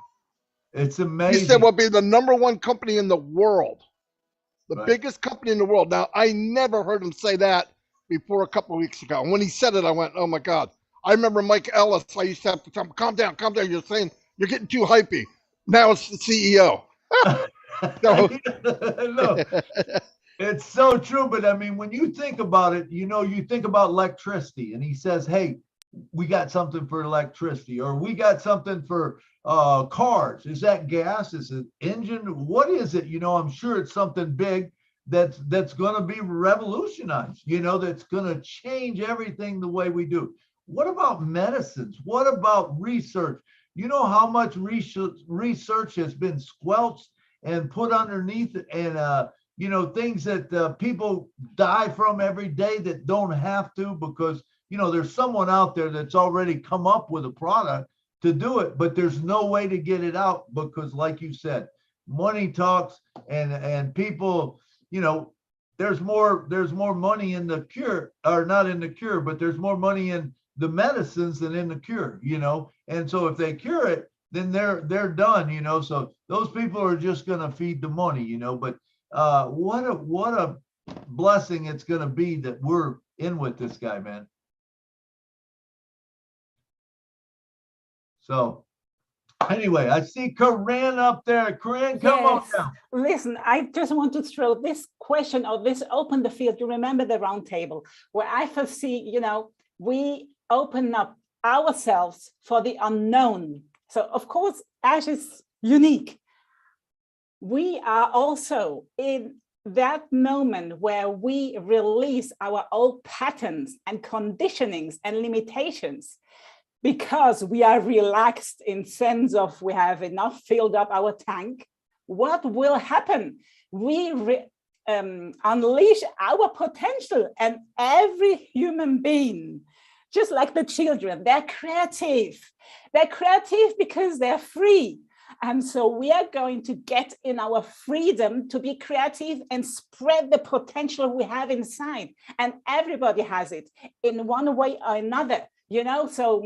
It's amazing. He said we'll be the #1 company in the world. The biggest company in the world. Now, I never heard him say that before a couple of weeks ago. And when he said it, I went, oh my God. I remember Mike Ellis. I used to have to tell him, calm down. You're saying, you're getting too hypey. Now it's the CEO. No, it's so true. But I mean, when you think about it, you think about electricity and he says, hey, we got something for electricity, or we got something for cars. Is that gas? Is it engine? What is it? I'm sure it's something big that's going to be revolutionized, that's going to change everything the way we do. What about medicines? What about research? You know how much research has been squelched and put underneath and, things that people die from every day that don't have to because, there's someone out there that's already come up with a product to do it, but there's no way to get it out because, like you said, money talks and people, there's more money in the cure, or not in the cure, but there's more money in the medicines than in the cure, and so if they cure it, then they're done, so those people are just going to feed the money, but what a blessing it's going to be that we're in with this guy, man. So anyway, I see Corinne up there. Corinne, come on down. Listen, I just want to throw this question or this open the field. You remember the round table where I foresee, we open up ourselves for the unknown. So of course, Ash is unique. We are also in that moment where we release our old patterns and conditionings and limitations because we are relaxed in sense of we have enough filled up our tank. What will happen? We unleash our potential, and every human being, just like the children, they're creative. They're creative because they're free. And so we are going to get in our freedom to be creative and spread the potential we have inside. And everybody has it in one way or another, so,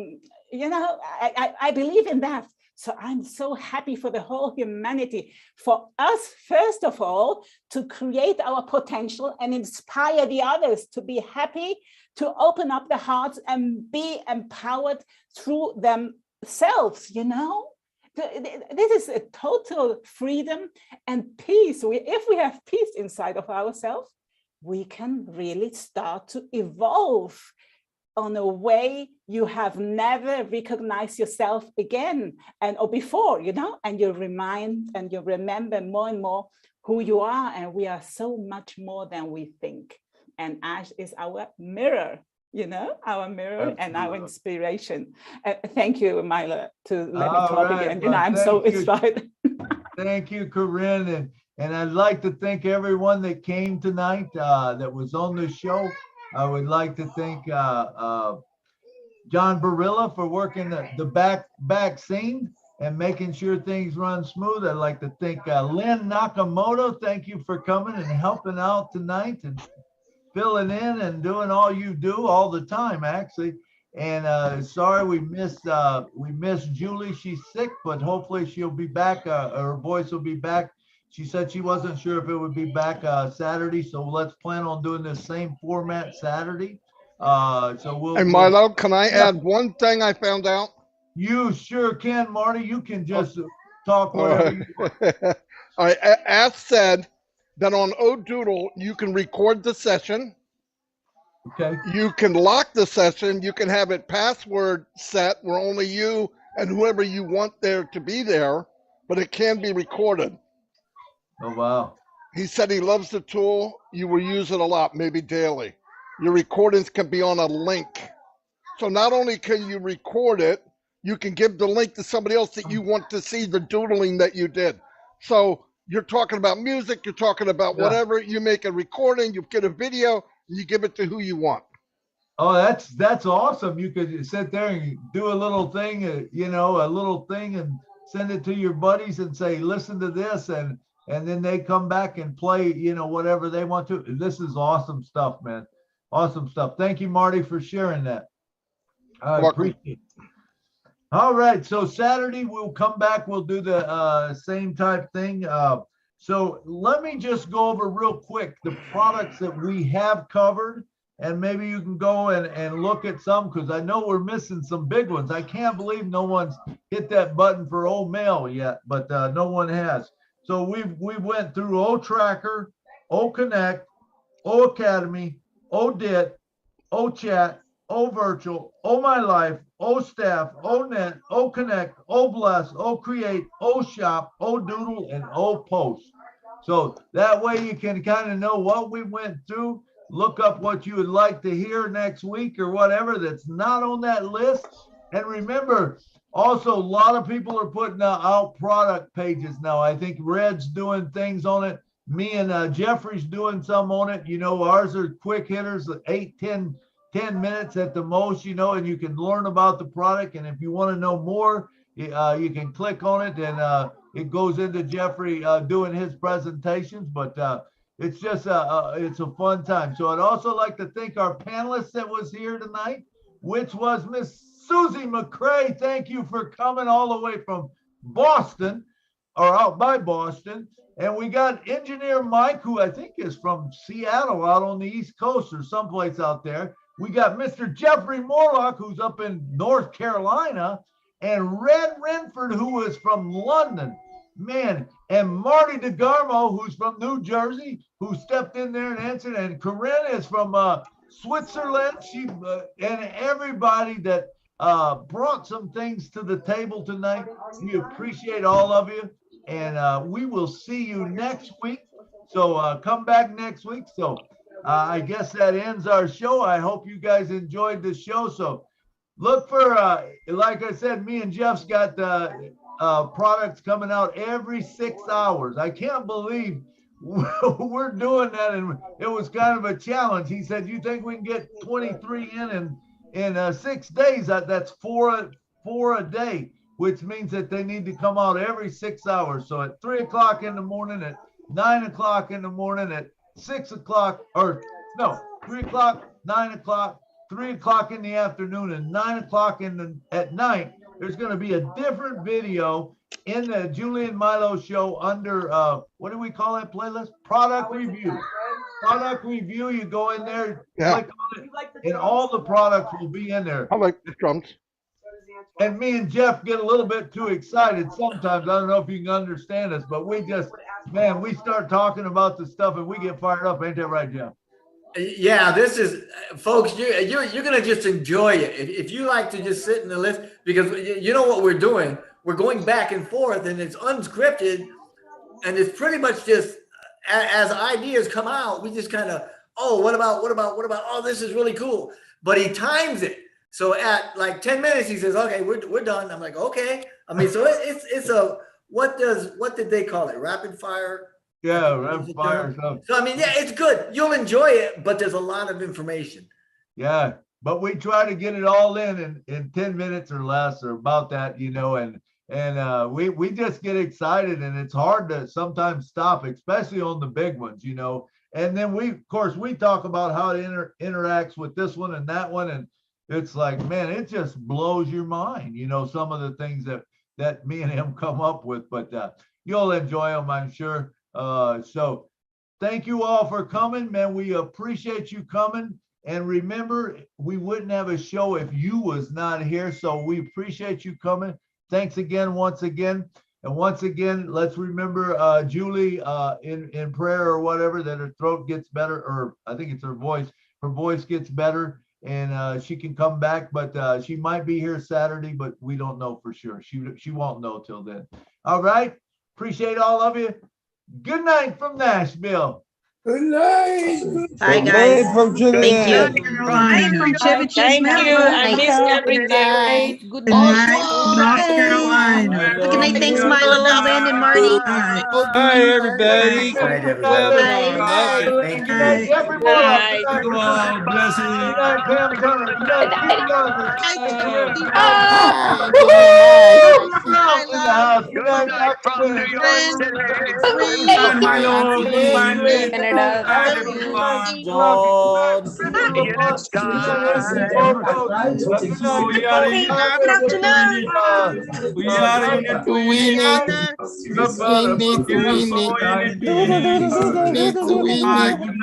I believe in that. So I'm so happy for the whole humanity, for us, first of all, to create our potential and inspire the others to be happy, to open up their hearts and be empowered through themselves, This is a total freedom and peace. If we have peace inside of ourselves, we can really start to evolve on a way you have never recognized yourself again or before, and you remind and you remember more and more who you are, and we are so much more than we think. And Ash is our mirror, our mirror. Absolutely. And our inspiration. Thank you, Milo, to let me talk again. I'm so inspired. Thank you, Corinne. And I'd like to thank everyone that came tonight that was on the show. I would like to thank John Barilla for working the back scene and making sure things run smooth. I'd like to thank Lynn Nakamoto. Thank you for coming and helping out tonight and filling in and doing all you do all the time, actually. And sorry we missed Julie. She's sick, but hopefully she'll be back. Her voice will be back. She said she wasn't sure if it would be back Saturday, so let's plan on doing this same format Saturday. So we'll. Hey, Milo, can I add one thing I found out? You sure can, Marty. You can just talk whatever you want. All right, as said, that on Odoodle, you can record the session. Okay. You can lock the session. You can have it password set where only you and whoever you want there to be there, but it can be recorded. Oh, wow. He said he loves the tool. You will use it a lot, maybe daily. Your recordings can be on a link. So not only can you record it, you can give the link to somebody else that you want to see the doodling that you did. So you're talking about music, you're talking about whatever, you make a recording, you get a video, and you give it to who you want. Oh, that's awesome. You could sit there and do a little thing, a little thing and send it to your buddies and say, listen to this. And then they come back and play, whatever they want to. This is awesome stuff, man. Awesome stuff. Thank you, Marty, for sharing that. I appreciate it. All right. So Saturday we'll come back. We'll do the same type thing. So let me just go over real quick the products that we have covered. And maybe you can go and look at some, because I know we're missing some big ones. I can't believe no one's hit that button for O Mail yet, but no one has. So we went through O Tracker, O Connect, O Academy, O DIT, O Chat, O Virtual, O My Life, O Staff, O Net, O Connect, O Bless, O Create, O Shop, O Doodle, and O Post. So that way you can kind of know what we went through. Look up what you would like to hear next week or whatever that's not on that list. And remember, also, a lot of people are putting out product pages now. I think Red's doing things on it. Me and Jeffrey's doing some on it. Ours are quick hitters, 8, 10 minutes at the most, and you can learn about the product. And if you want to know more, you can click on it and it goes into Jeffrey doing his presentations. But it's just it's a fun time. So I'd also like to thank our panelists that was here tonight, which was Miss Susie Mufareh. Thank you for coming all the way from Boston, or out by Boston. And we got Engineer Mike, who I think is from Seattle, out on the East Coast or someplace out there. We got Mr. Jeffrey Morlock, who's up in North Carolina, and Redfern, who is from London. Man, and Marty DeGarmo, who's from New Jersey, who stepped in there and answered. And Corinne is from Switzerland. She and everybody that brought some things to the table tonight. We appreciate all of you, and we will see you next week. So come back next week. So I guess that ends our show. I hope you guys enjoyed the show. So look for, like I said, me and Jeff's got products coming out every 6 hours. I can't believe we're doing that, and it was kind of a challenge. He said, "You think we can get 23 in 6 days? That's four a day, which means that they need to come out every 6 hours. So at 3 o'clock in the morning, at 9 o'clock in the morning, at 6 o'clock, or no, 3 o'clock, 9 o'clock, 3 o'clock in the afternoon, and 9 o'clock at night. There's going to be a different video in the Julian Milo show under, what do we call that playlist? Product review. Product review. You go in there, click on it, and all the products will be in there. I like the drums. And me and Jeff get a little bit too excited sometimes. I don't know if you can understand us, but we just, man, we start talking about the stuff and we get fired up. Ain't that right, Jeff? Yeah, this is, folks, you're going to just enjoy it. If you like to just sit in the lift, because you know what we're doing, we're going back and forth and it's unscripted and it's pretty much just as ideas come out, we just kind of, oh, what about, oh, this is really cool. But he times it. So at like 10 minutes, he says, okay, we're done. I'm like, okay. I mean, so it's a, what did they call it? Rapid fire? Yeah, Redfern. So I mean, yeah, it's good. You'll enjoy it, but there's a lot of information. Yeah, but we try to get it all in 10 minutes or less or about that, you know, and we just get excited, and it's hard to sometimes stop, especially on the big ones, you know. And then of course we talk about how it interacts with this one and that one, and it's like, man, it just blows your mind, you know, some of the things that me and him come up with, but you'll enjoy them, I'm sure. So thank you all for coming, man. We appreciate you coming. And remember, we wouldn't have a show if you was not here. So we appreciate you coming. Thanks again, once again. And once again, let's remember Julie in prayer or whatever, that her throat gets better, or I think it's her voice. Her voice gets better and she can come back, but she might be here Saturday, but we don't know for sure. She won't know till then. All right. Appreciate all of you. Good night from Nashville. Good night. Bye, Good guys. night from Thank you. Thank you. I miss everything. Good night. Carolina. Good night. Thanks, Milo, Lynn, and Marty. Hi, everybody. Good night, everybody. Thank you. Jeffrey Morlock. Good night. Blessings. Good night, Pam Turner. Good night, Pete Douglas. In the house. Good night, Dr. From New York City. Good Milo. Good night, Canada. everyone. See you next time. We are in it. We are in it to win it. Good night. Good night.